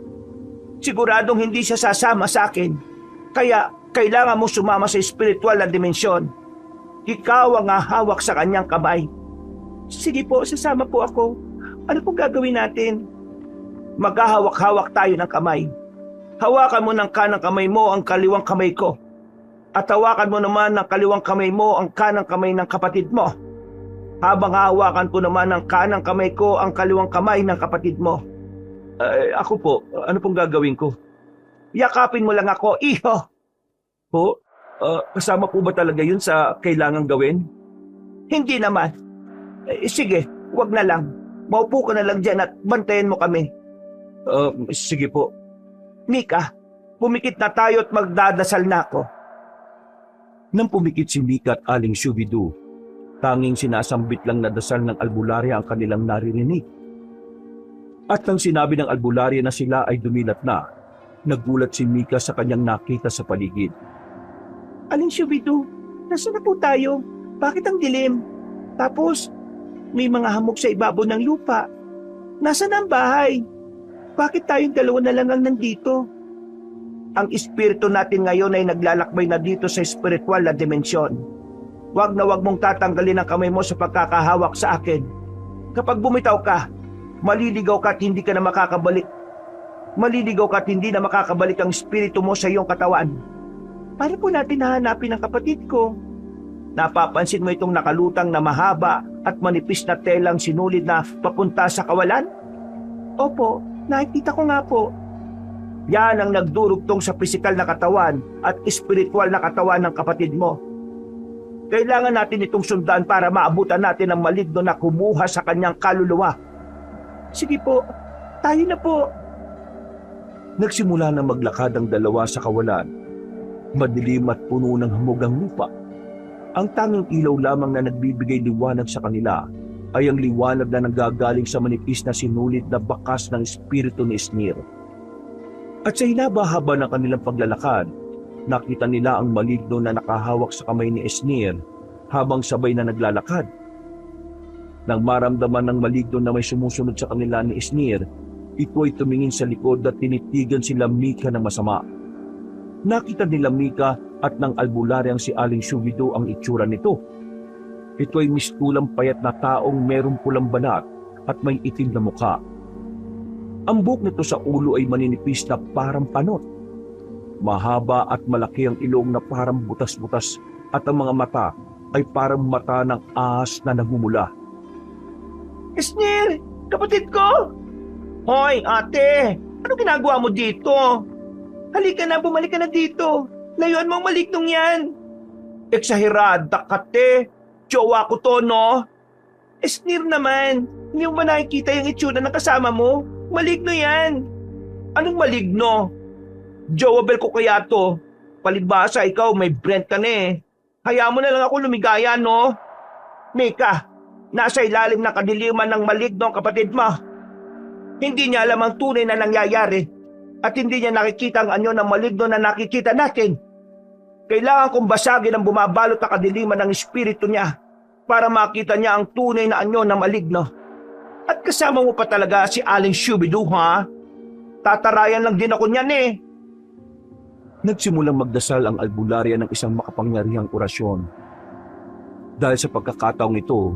Siguradong hindi siya sasama sa akin. Kaya kailangan mo sumama sa espiritual na dimensyon. Ikaw ang hahawak sa kanyang kamay. Sige po, sasama po ako. Ano pong gagawin natin? Maghahawak-hawak tayo ng kamay. Hawakan mo ng kanang kamay mo ang kaliwang kamay ko. At hawakan mo naman ng kaliwang kamay mo ang kanang kamay ng kapatid mo. Habang hawakan ko naman ng kanang kamay ko ang kaliwang kamay ng kapatid mo. Ako po, ano pong gagawin ko? Yakapin mo lang ako, iho. Po, kasama po ba talaga yun sa kailangang gawin? Hindi naman. Sige, wag na lang. Maupo ka na lang dyan at bantayan mo kami. Sige po. Mika, pumikit na tayo at magdadasal na ako. Nang pumikit si Mika at Aling Shubidu, tanging sinasambit lang na dasal ng albularya ang kanilang naririnig. At nang sinabi ng albularya na sila ay dumilat na, nagulat si Mika sa kanyang nakita sa paligid. Aling Shubidu, nasaan na po tayo? Bakit ang dilim? Tapos, may mga hamog sa ibabaw ng lupa. Nasaan ang bahay? Bakit tayong dalawa na lang ang nandito? Ang espiritu natin ngayon ay naglalakbay na dito sa espiritual na dimensyon. Huwag na huwag mong tatanggalin ang kamay mo sa pagkakahawak sa akin. Kapag bumitaw ka, maliligaw ka at hindi ka na makakabalik. Maliligaw ka at hindi na makakabalik ang espiritu mo sa iyong katawan. Paano po natin hahanapin ang kapatid ko? Napapansin mo itong nakalutang na mahaba at manipis na telang sinulid na papunta sa kawalan? Opo, nakikita ko nga po. Yan ang nagdurugtong sa pisikal na katawan at espiritual na katawan ng kapatid mo. Kailangan natin itong sundan para maabutan natin ang maligno na kumuha sa kanyang kaluluwa. Sige po, tayo na po. Nagsimula na maglakad ang dalawa sa kawalan. Madilim at puno ng hamog ang lupa. Ang tanging ilaw lamang na nagbibigay liwanag sa kanila ay ang liwanag na nanggagaling sa manipis na sinulid na bakas ng espiritu ni Esnir. At sa hinaba-haba ng kanilang paglalakad, nakita nila ang maligno na nakahawak sa kamay ni Esnir habang sabay na naglalakad. Nang maramdaman ng maligno na may sumusunod sa kanila ni Esnir, ito ay tumingin sa likod at tinitigan sila Mika ng masama. Nakita nila Mika at ng albularyang si Aling Shubidu ang itsura nito. Ito ay mistulang payat na taong merong pulang balat at may itim na mukha. Ang buhok nito sa ulo ay maninipis na parang panot. Mahaba at malaki ang ilong na parang butas-butas at ang mga mata ay parang mata ng ahas na nagmumula. Esnir! Kapatid ko! Hoy, ate! Ano ginagawa mo dito? Halika na, bumalik ka na dito. Layuan mo ang malignong yan. Eksahirada ka, te. Jowa ko to, no? Esnir naman. Hindi mo ba nakikita yung itsura ng kasama mo? Maligno yan. Anong maligno? Jowabel ko kaya to. Palibasa, ikaw may brand ka na eh. Hayaan mo na lang ako lumigaya, no? Mika, nasa ilalim ng kadiliman ng maligno ang kapatid mo. Hindi niya alam ang tunay na nangyayari at hindi niya nakikita ang anyo ng maligno na nakikita natin. Kailangan kong basagin ang bumabalot na kadiliman ng espiritu niya para makita niya ang tunay na anyo ng maligno. At kasama mo pa talaga si Aling Shubidoo, ha? Tatarayan lang din ako niyan eh. Nagsimulang magdasal ang albularya ng isang makapangyarihang orasyon. Dahil sa pagkakataong ito,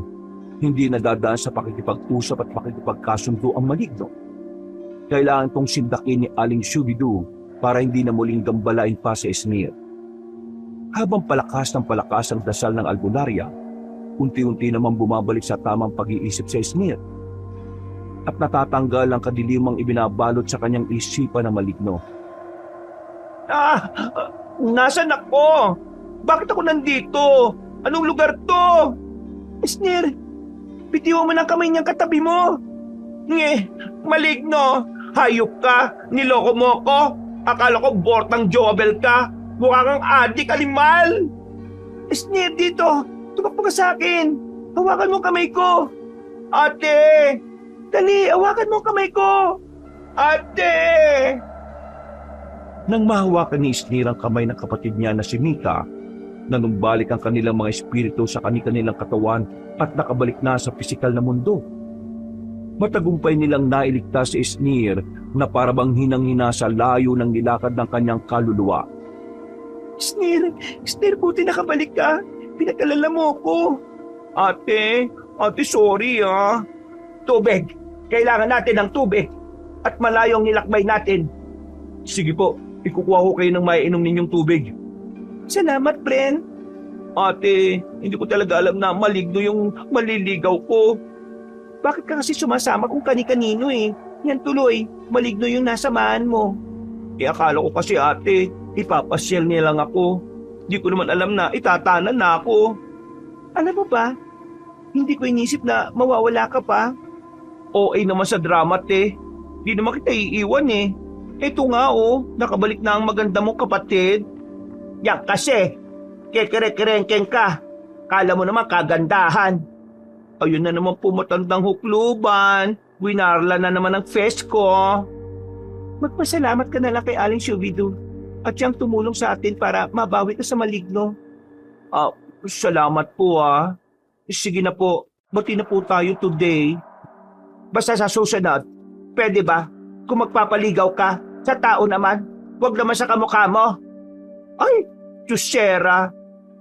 hindi nadadaan sa pakikipag-usap at pakikipagkasundo ang maligno. Kailangan tong sindakin ni Aling Shubidoo para hindi na muling gambalain pa si Esnir. Habang palakas ng palakas ang dasal ng albularya, unti-unti naman bumabalik sa tamang pag-iisip si Esnir at natatanggal ang kadilimang ibinabalot sa kanyang isipan na maligno. Nasaan ako? Bakit ako nandito? Anong lugar to? Esnir, bitiwan mo ng kamay niyang katabi mo. Maligno. Hayop ka. Niloko mo ko. Akala ko bortang jobel ka. Mukha kang adik, alimal. Esnir, dito. Tumakbo ka sa akin. Hawakan mo kamay ko. Ate! Dali, hawakan mo kamay ko. Ate! Nang mahawakan ni Esnir ang kamay ng kapatid niya na si Mika, nanumbalik ang kanilang mga espiritu sa kanilang katawan at nakabalik na sa pisikal na mundo. Matagumpay nilang nailigtas si Esnir na parabang hinang-hina sa layo ng nilakad ng kanyang kaluluwa. Esnir, buti nakabalik ka. Pinag-alala mo ko. Ate, sorry ah. Tubig. Kailangan natin ng tubig. At malayong nilakbay natin. Sige po, ikukuha ko kayo ng maiinom ninyong tubig. Salamat, Bren. Ate, hindi ko talaga alam na maligno yung maliligaw ko. Bakit ka kasi sumasama kung kani-kanino eh? Yan tuloy, maligno yung nasamahan mo. Akala ko kasi ate, ipapasyal niya lang ako. Hindi ko naman alam na itatanan na ako. Alam mo ba, hindi ko inisip na mawawala ka pa. OA naman sa drama, te. Di naman kita iiwan eh. Ito nga oh, nakabalik na ang maganda mong kapatid. Yan kasi, kekere-kerengkeng ka. Kala mo naman kagandahan. Ayun na naman pumatandang hukluban. Winarla na naman ang fest ko. Magpasalamat ka na lang kay Aling Shubidoo at siyang tumulong sa atin para mabawi ka sa maligno. Salamat po ah. Sige na po, bati na po tayo today. Basta sa susunod, pwede ba? Kung magpapaligaw ka, sa tao naman, wag naman sa kamukha mo. Ay, Diyosera.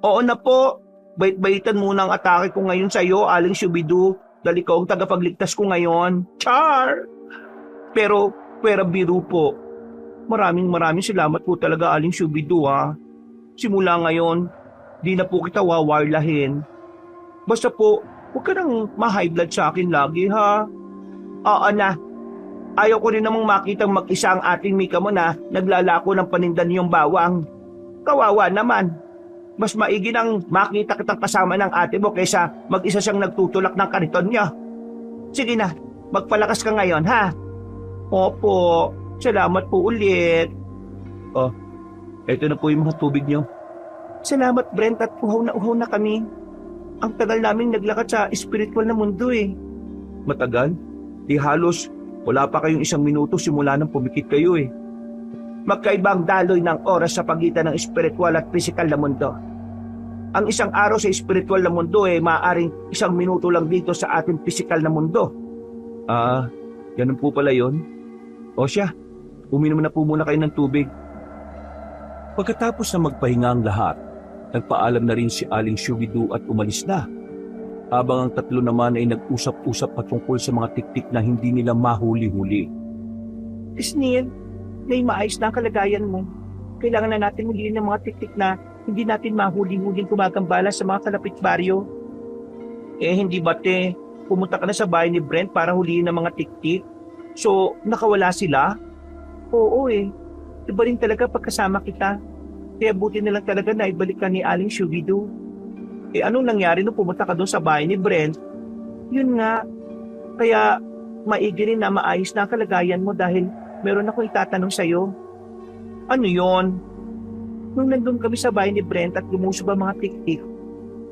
Oo na po, bait-baitan muna ang atake ko ngayon sa iyo, Aling Shubidoo. Dahil ikaw ang tagapagligtas ko ngayon. Char! Pero, pwera biro po. Maraming salamat po talaga, Aling Shubidoo ha. Simula ngayon, di na po kita wawarlahin. Basta po, huwag ka nang ma-high blood sa akin lagi ha. Oo na. Ayaw ko rin namang makitang mag-isa ang ating Mika mo na naglalako ng paninda niyong bawang. Kawawa naman. Mas maigi nang makita kitang kasama ng ate mo kaysa mag-isa siyang nagtutulak ng kariton niya. Sige na, magpalakas ka ngayon ha. Opo, salamat po ulit. Oh, eto na po yung mga tubig niyo. Salamat Brent at uhaw na kami. Ang tagal naming naglakad sa spiritual na mundo eh. Matagal? Di halos wala pa kayong 1 minuto simula nang pumikit kayo eh. Magkaibang daloy ng oras sa pagitan ng spiritual at physical na mundo. Ang isang araw sa spiritual na mundo ay maaaring 1 minuto lang dito sa ating physical na mundo. Ganun po pala yun. O siya, uminom na po muna kayo ng tubig. Pagkatapos na magpahinga ang lahat, nagpaalam na rin si Aling Shubidoo at umalis na. Habang ang tatlo naman ay nag-usap-usap patungkol sa mga tiktik na hindi nila mahuli-huli. Esnir, may maayos na ang kalagayan mo. Kailangan na natin huliin ng mga tiktik na hindi natin mahuli-huling gumagambala sa mga kalapit baryo. Hindi ba te, pumunta ka na sa bahay ni Brent para huliin ng mga tiktik? So, nakawala sila? Oo eh. Iba rin talaga pagkasama kita. Kaya buti na lang talaga na ibalik ka ni Aling Shubidoo. Anong nangyari nung pumunta ka doon sa bahay ni Brent? Yun nga. Kaya maigi rin na maayos na ang kalagayan mo dahil meron akong itatanong sa'yo. Ano yon? Nung nandun kami sa bahay ni Brent at lumusob ang mga tiktik,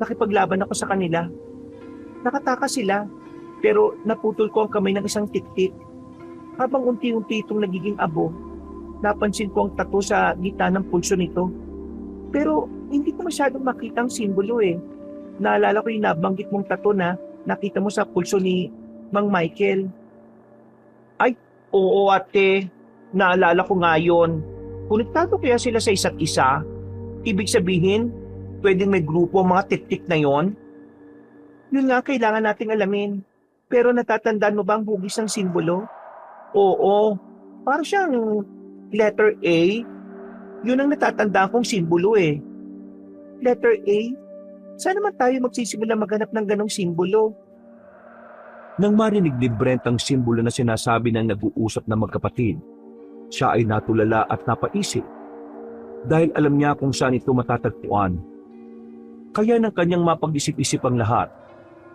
nakipaglaban ako sa kanila. Nakataka sila, pero naputol ko ang kamay ng isang tiktik. Habang unti-unti itong nagiging abo, napansin ko ang tattoo sa gitna ng pulso nito. Pero hindi ko masyadong makita ang simbolo eh. Naalala ko yung nabanggit mong tattoo na nakita mo sa pulso ni Mang Michael. Ay, oo ate. Naalala ko nga yun. Konektado kaya sila sa isa't isa? Ibig sabihin, pwedeng may grupo ang mga tik-tik na yon? Yun nga kailangan nating alamin. Pero natatandaan mo ba ang hugis ng simbolo? Oo, para siyang letter A. Yun ang natatandaan kong simbolo eh. Letter A? Saan naman tayo magsisimula maghanap ng ganong simbolo? Nang marinig ni Brent ang simbolo na sinasabi ng nag-uusap na magkapatid, siya ay natulala at napaisip dahil alam niya kung saan ito matatagpuan. Kaya ng kanyang mapag-isip-isip ang lahat,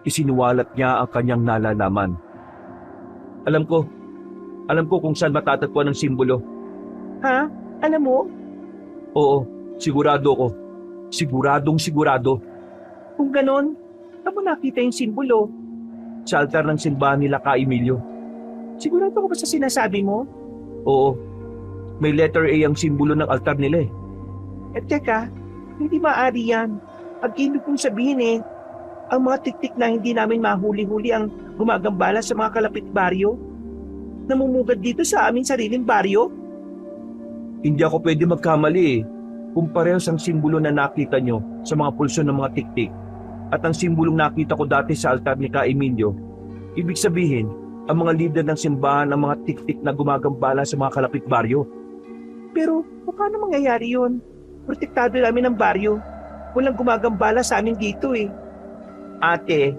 isinuwalat niya ang kanyang nalalaman. Alam ko kung saan matatagpuan ang simbolo. Ha? Alam mo? Oo, sigurado ko. Sigurado. Kung ganon, saan mo nakita yung simbolo? Sa altar ng simbahan nila Ka Emilio. Sigurado ko ba sa sinasabi mo? Oo, may letter A ang simbolo ng altar nila eh. Teka, hindi maaari yan. Ang ibig kong sabihin eh, ang mga tiktik na hindi namin mahuli-huli ang gumagambala sa mga kalapit baryo, namumugad dito sa aming sariling baryo. Hindi ako pwede magkamali eh. Kung parehas ang simbolo na nakita nyo sa mga pulso ng mga tiktik at ang simbolong nakita ko dati sa altar ni Ka Emilio, ibig sabihin, ang mga leader ng simbahan ang mga tiktik na gumagambala sa mga kalapit baryo. Pero paano mangyayari yun? Protektado namin ang baryo. Walang gumagambala sa amin dito eh. Ate,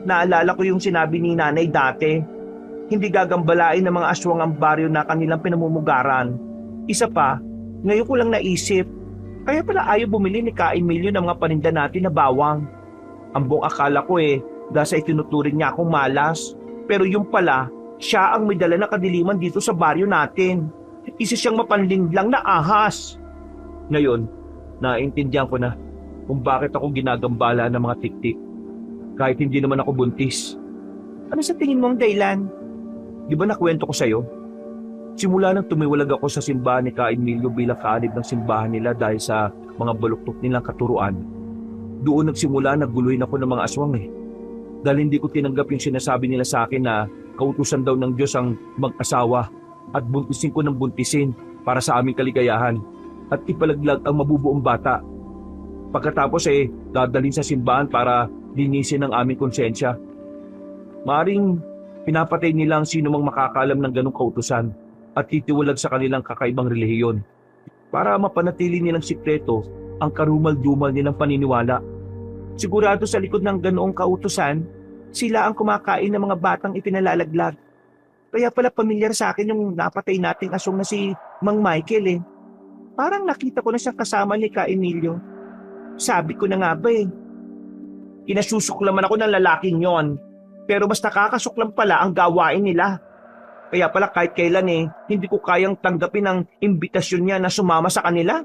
naalala ko yung sinabi ni nanay dati. Hindi gagambalain ng mga aswang ang baryo na kanilang pinamumugaran. Isa pa, ngayon ko lang naisip, kaya pala ayaw bumili ni Ka Emilio ng mga paninda natin na bawang. Ang buong akala ko eh, dahil sa itinuturing niya akong malas. Pero yung pala, siya ang may dala na kadiliman dito sa baryo natin. Isa siyang mapanlinlang na ahas. Ngayon, naintindihan ko na kung bakit ako ginagambala ng mga tiktik. Kahit hindi naman ako buntis. Ano sa tingin mo ang dahilan? Di ba nakwento ko sa'yo? Simula nang tumiwalag ako sa simbahan ni Ka Emilio bilang kaanib ng simbahan nila dahil sa mga baluktot nilang katuruan, doon nagsimula nagguluhin ako ng mga aswang eh. Dahil hindi ko tinanggap yung sinasabi nila sa akin na kautusan daw ng Diyos ang mag-asawa at buntisin ko ng buntisin para sa aming kaligayahan at ipalaglag ang mabubuong bata. Pagkatapos dadalhin sa simbahan para linisin ang aming konsensya. Maaring pinapatay nila ang sino mang makakaalam ng ganong kautusan at titiwalag sa kanilang kakaibang relihiyon para mapanatili nilang sikreto ang karumal-dumal nilang paniniwala. Sigurado sa likod ng ganoong kautusan, sila ang kumakain ng mga batang ipinalalaglag. Kaya pala pamilyar sa akin yung napatay nating asong na si Mang Michael eh. Parang nakita ko na siyang kasama ni Ka Emilio. Sabi ko na nga ba eh. Kinasusuklaman ako ng lalaking yon. Pero mas nakakasuklam pala ang gawain nila. Kaya pala kahit kailan hindi ko kayang tanggapin ang imbitasyon niya na sumama sa kanila.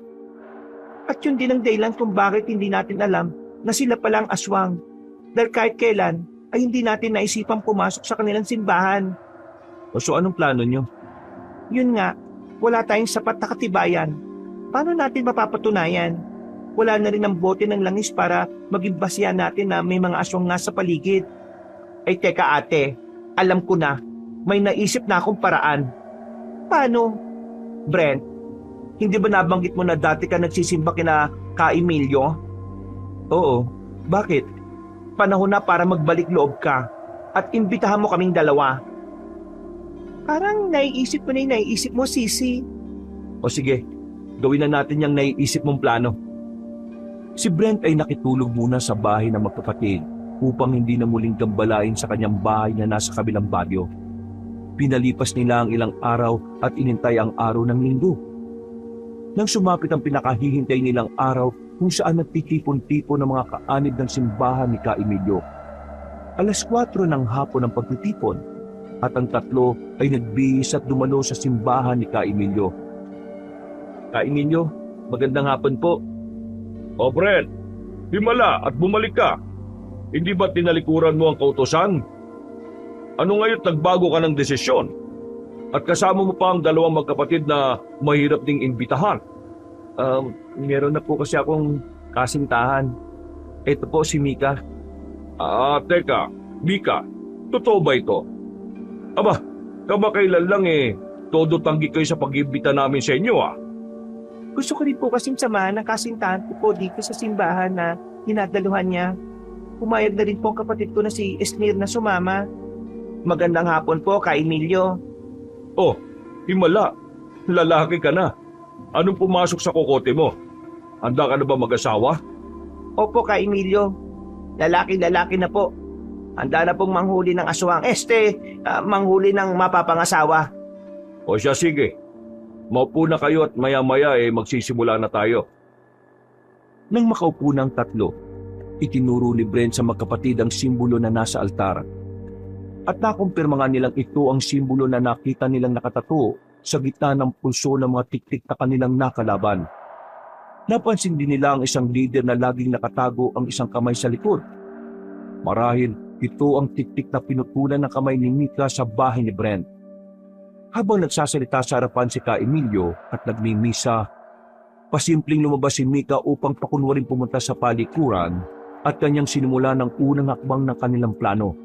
At yun din ang dahilan kung bakit hindi natin alam na sila palang aswang. Dahil kahit kailan ay hindi natin naisipang pumasok sa kanilang simbahan. O so anong plano nyo? Yun nga, wala tayong sapat na katibayan. Paano natin mapapatunayan? Wala na rin ang bote ng langis para maging basihan natin na may mga aswang nga sa paligid. Ay teka ate, alam ko na, may naisip na akong paraan. Paano? Brent, hindi ba nabanggit mo na dati ka nagsisimba kina Ka Emilio? Oo, bakit? Panahon na para magbalik loob ka at imbitahan mo kaming dalawa. Parang naiisip ko na yung naiisip mo, Sisi. O sige, gawin na natin yung naiisip mong plano. Si Brent ay nakitulog muna sa bahay ng magkapatid upang hindi na muling gambalain sa kanyang bahay na nasa kabilang baryo. Pinalipas nila ang ilang araw at inintay ang araw ng linggo. Nang sumapit ang pinakahihintay nilang araw kung saan nagtitipon-tipon ng mga kaanib ng simbahan ni Ka Emilio. 4:00 ng hapon ang pagtitipon at ang tatlo ay nagbihis at dumalo sa simbahan ni Ka Emilio. Ka Emilio, magandang hapon po. O Brent, himala at bumalik ka. Hindi ba tinalikuran mo ang kautosan? Ano ngayon nagbago ka ng desisyon? At kasama mo pa ang dalawang magkapatid na mahirap ding imbitahan. Meron na po kasi akong kasintahan. Ito po si Mika. Teka, Mika, totoo ba ito? Aba, kamakailan lang todo tanggi kayo sa pag-imbita namin sa inyo Gusto ko rin po kasing samahan ng kasintahan ko po dito sa simbahan na dinadaluhan niya. Pumayag na rin po ang kapatid ko na si Esnir na sumama. Magandang hapon po, Ka Emilio. Oh, himala, lalaki ka na. Anong pumasok sa kokote mo? Handa ka na ba mag-asawa? Opo, Ka Emilio. Lalaki-lalaki na po. Handa na pong manghuli ng aswang. Manghuli ng mapapangasawa. O siya, sige. Maupo na kayo at maya-maya magsisimula na tayo. Nang makaupo ng tatlo, itinuro ni Brent sa magkapatid ang simbolo na nasa altar. At nakumpirma nga nilang ito ang simbolo na nakita nilang nakatato sa gitna ng pulso ng mga tiktik na kanilang nakalaban. Napansin din nila ang isang leader na laging nakatago ang isang kamay sa likod. Marahil ito ang tiktik na pinutulan ng kamay ni Mika sa bahay ni Brent. Habang nagsasalita sa harapan si Ka Emilio at nagmimisa, pasimpleng lumabas si Mika upang pakunwaring pumunta sa palikuran at kanyang sinimula ng unang hakbang ng kanilang plano.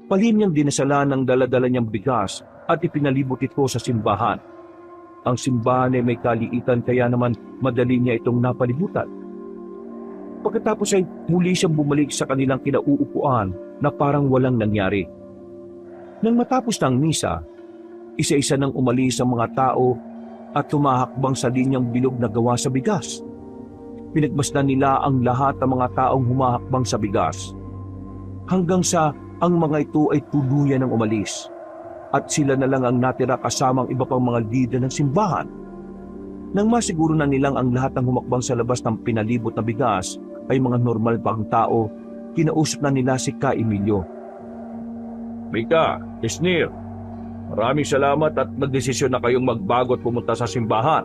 Palihim niyang dinasala ng dala-dala niyang bigas at ipinalibot ito sa simbahan. Ang simbahan ay may kaliitan kaya naman madali niya itong napalibutan. Pagkatapos ay muli siyang bumalik sa kanilang kinauupuan na parang walang nangyari. Nang matapos ng misa, isa-isa nang umalis ang mga tao at tumahakbang sa linyang bilog na gawa sa bigas. Pinagmasdan nila ang lahat ng mga taong humahakbang sa bigas. Hanggang sa ang mga ito ay tuluyan ng umalis at sila na lang ang natira kasama ang iba pang mga leader ng simbahan. Nang masiguro na nilang ang lahat ng humakbang sa labas ng pinalibot na bigas ay mga normal pang tao, kinausap na nila si Ka Emilio. Mika, Esnir, maraming salamat at nagdesisyon na kayong magbago at pumunta sa simbahan.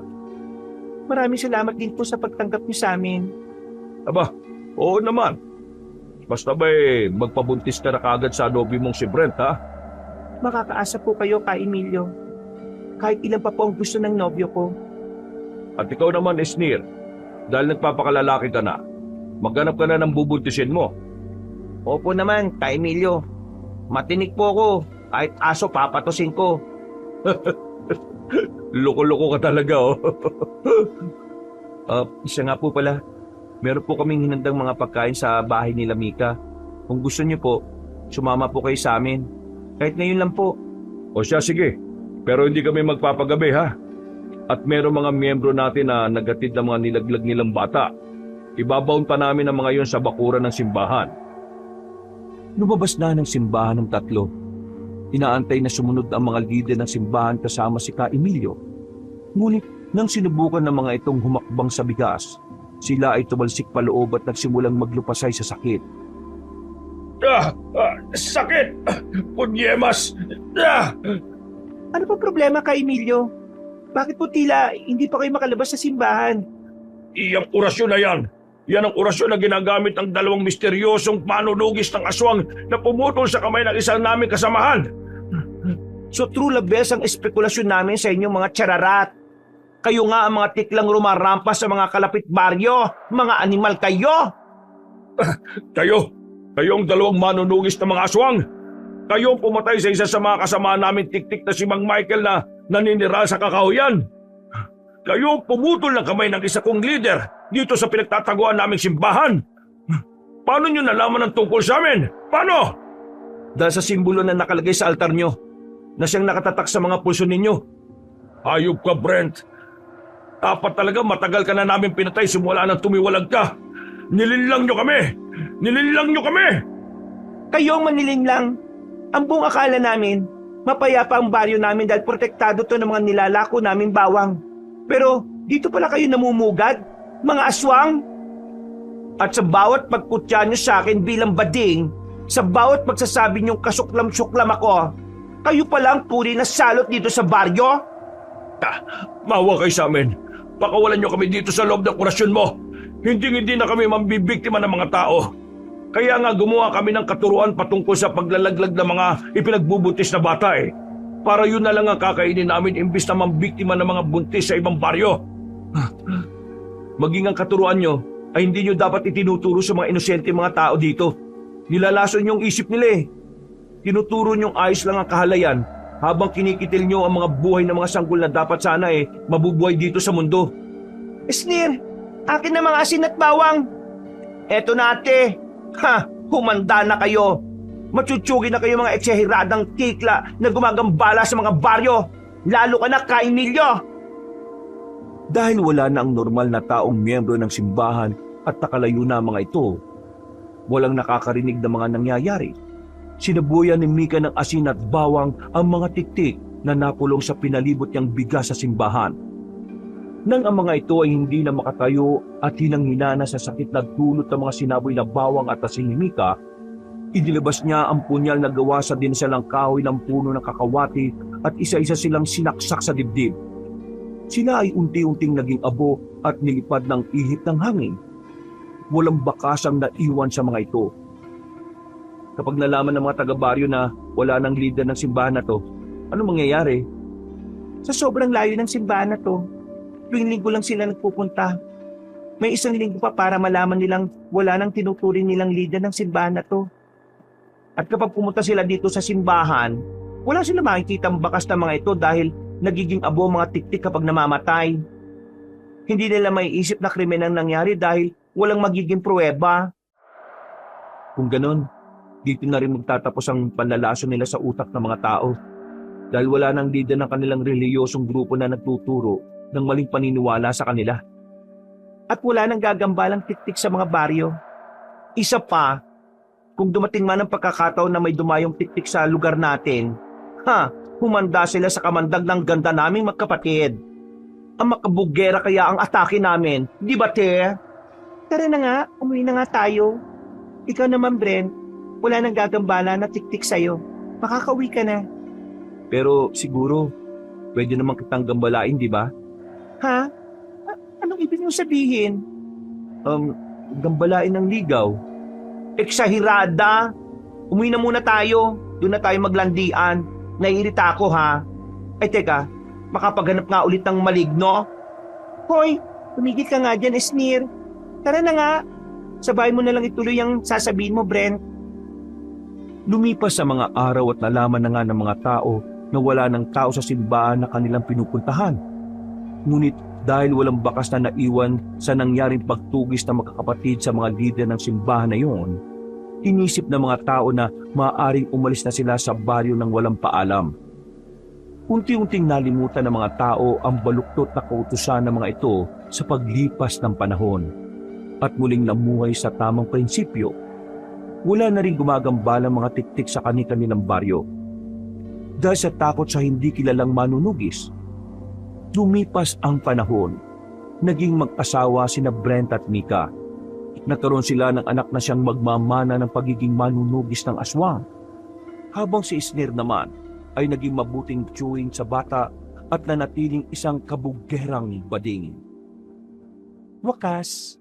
Maraming salamat din po sa pagtanggap niyo sa amin. Aba, oo naman. Basta ba magpabuntis ka na kagad sa nobyo mong si Brent, ha? Makakaasa po kayo, Ka Emilio. Kahit ilan pa po ang gusto ng nobyo ko. At ikaw naman, Esnir, dahil nagpapakalalaki ka na, maghanap ka na ng bubuntisin mo. Opo naman, Ka Emilio. Matinik po ako. Kahit aso papatusin ko. Loko-loko ka talaga, oh. Isa nga po pala, meron po kaming hinandang mga pagkain sa bahay nila Mika. Kung gusto niyo po, sumama po kayo sa amin. Kahit ngayon lang po. O siya, sige. Pero hindi kami magpapagabi, ha? At meron mga miyembro natin na nagatid ng mga nilaglag nilang bata. Ibabaon pa namin ang mga yon sa bakuran ng simbahan. Lumabas na ng simbahan ng tatlo. Inaantay na sumunod ang mga lider ng simbahan kasama si Ka Emilio. Ngunit nang sinubukan ng mga itong humakbang sa bigas, sila ay tumalsik paloob at nagsimulang maglupasay sa sakit. Sakit! Punyemas! Ano pa problema, Ka Emilio? Bakit po tila hindi pa kayo makalabas sa simbahan? Iyang orasyon na yan! Yan ang orasyon na ginagamit ng dalawang misteryosong manunugis ng aswang na pumutol sa kamay ng isang naming kasamahan. So true labes ang espekulasyon namin sa inyo mga tsararat. Kayo nga ang mga tiklang rumarampas sa mga kalapit baryo. Mga animal kayo! Kayo ang dalawang manunugis ng mga aswang. Kayo ang pumatay sa isa sa mga kasama namin tiktik na si Mang Michael na naninira sa kakahuyan. Kayo ang pumutol ng kamay ng isa kong leader dito sa pinagtataguan naming simbahan. Paano nyo nalaman ang tungkol sa amin? Paano? Dahil sa simbolo na nakalagay sa altar nyo, na siyang nakatatak sa mga pulso ninyo. Hayop ka, Brent. Dapat talaga matagal ka na namin pinatay simula nang tumiwalag ka. Nilinlang nyo kami! Nilinlang nyo kami! Kayo ang manilinlang. Ang buong akala namin, mapayapa ang baryo namin dahil protektado to ng mga nilalako namin bawang. Pero dito pala kayo namumugad, mga aswang. At sa bawat pagkutya nyo sa akin bilang bading, sa bawat pagsasabi nyong kasuklam-suklam ako, kayo pala ang puri na salot dito sa baryo? Mawa kayo sa amin. Pakawalan nyo kami dito sa loob ng orasyon mo. Hindi na kami mambibiktima ng mga tao. Kaya nga gumawa kami ng katuruan patungkol sa paglalaglag ng mga ipinagbubuntis na bata. para yun na lang ang kakainin namin imbis na mambiktima ng mga buntis sa ibang baryo. Maging ang katuruan nyo ay hindi nyo dapat itinuturo sa mga inosente mga tao dito. Nilalason yung isip nila eh. Tinuturo nyong ayos lang ang kahalayan habang kinikitil nyo ang mga buhay ng mga sanggol na dapat sana mabubuhay dito sa mundo. Sneer, akin na mga asin at bawang. Eto na ate. Humanda na kayo. Matsutsugin na kayo mga eksehiradang tikla na gumagambala sa mga baryo. Lalo ka na, Kainilyo! Dahil wala na ang normal na taong miyembro ng simbahan at nakalayo na ang mga ito, walang nakakarinig ng mga nangyayari. Sinabuyan ni Mika ng asin at bawang ang mga tiktik na napulong sa pinalibot niyang bigas sa simbahan. Nang ang mga ito ay hindi na makatayo at hinang-hina sa sakit na dulot ng mga sinaboy na bawang at asin ni Mika, inilabas niya ang punyal na gawa sa dinsalang kahoy ng puno ng kakawati at isa-isa silang sinaksak sa dibdib. Sila ay unti-unting naging abo at nilipad ng ihip ng hangin. Walang bakasang naiwan sa mga ito. Kapag nalaman ng mga taga-baryo na wala nang leader ng simbahan na to, ano mangyayari? Sa sobrang layo ng simbahan na to, tuwing linggo lang sila nagpupunta. May isang linggo pa para malaman nilang wala nang tinuturing nilang leader ng simbahan na to. At kapag pumunta sila dito sa simbahan, wala sila makikita ang bakas ng mga ito dahil nagiging abo ang mga tiktik kapag namamatay. Hindi nila maiisip na krimen ang nangyari dahil walang magiging pruweba. Kung ganon, dito na rin magtatapos ang panlalason nila sa utak ng mga tao. Dahil wala nang leader ng kanilang reliyosong grupo na nagtuturo ng maling paniniwala sa kanila. At wala nang gagambalang tiktik sa mga baryo. Isa pa, kung dumating man ang pagkakataon na may dumayong tiktik sa lugar natin, humanda sila sa kamandag ng ganda naming magkapatid. Ang makabugera kaya ang atake namin, di ba te? Tara na nga, umuwi na nga tayo. Ikaw naman, Brent, wala nang gagambala na tiktik sa'yo. Makakauwi ka na. Pero siguro, pwede naman kitang gambalain, di ba? Ha? Anong ibig niyong sabihin? Gambalain ng ligaw. Eksahirada! Umuwi na muna tayo. Doon na tayo maglandian. Naiirita ako ha. Ay teka, makapaghanap nga ulit ng maligno. Hoy, tumigil ka nga dyan, Sneer. Tara na nga. Sabay mo na lang ituloy ang sasabihin mo, Brent. Lumipas sa mga araw at nalaman na nga ng mga tao na wala ng tao sa simbahan na kanilang pinupuntahan. Ngunit dahil walang bakas na naiwan sa nangyaring pagtugis ng magkakapatid sa mga lider ng simbahan na iyon, inisip ng mga tao na maaaring umalis na sila sa baryo ng walang paalam. Unti-unting nalimutan ng mga tao ang baluktot na kautusan ng mga ito sa paglipas ng panahon at muling namuhay sa tamang prinsipyo. Wala na rin gumagambalang mga tiktik sa kani-kanilang baryo. Dahil sa takot sa hindi kilalang manunugis, lumipas ang panahon. Naging mag-asawa sina Brent at Mika. Nagkaroon sila ng anak na siyang magmamana ng pagiging manunugis ng aswang. Habang si Sneer naman ay naging mabuting tiyuhin sa bata at nanatiling isang kabugerang bading. Wakas,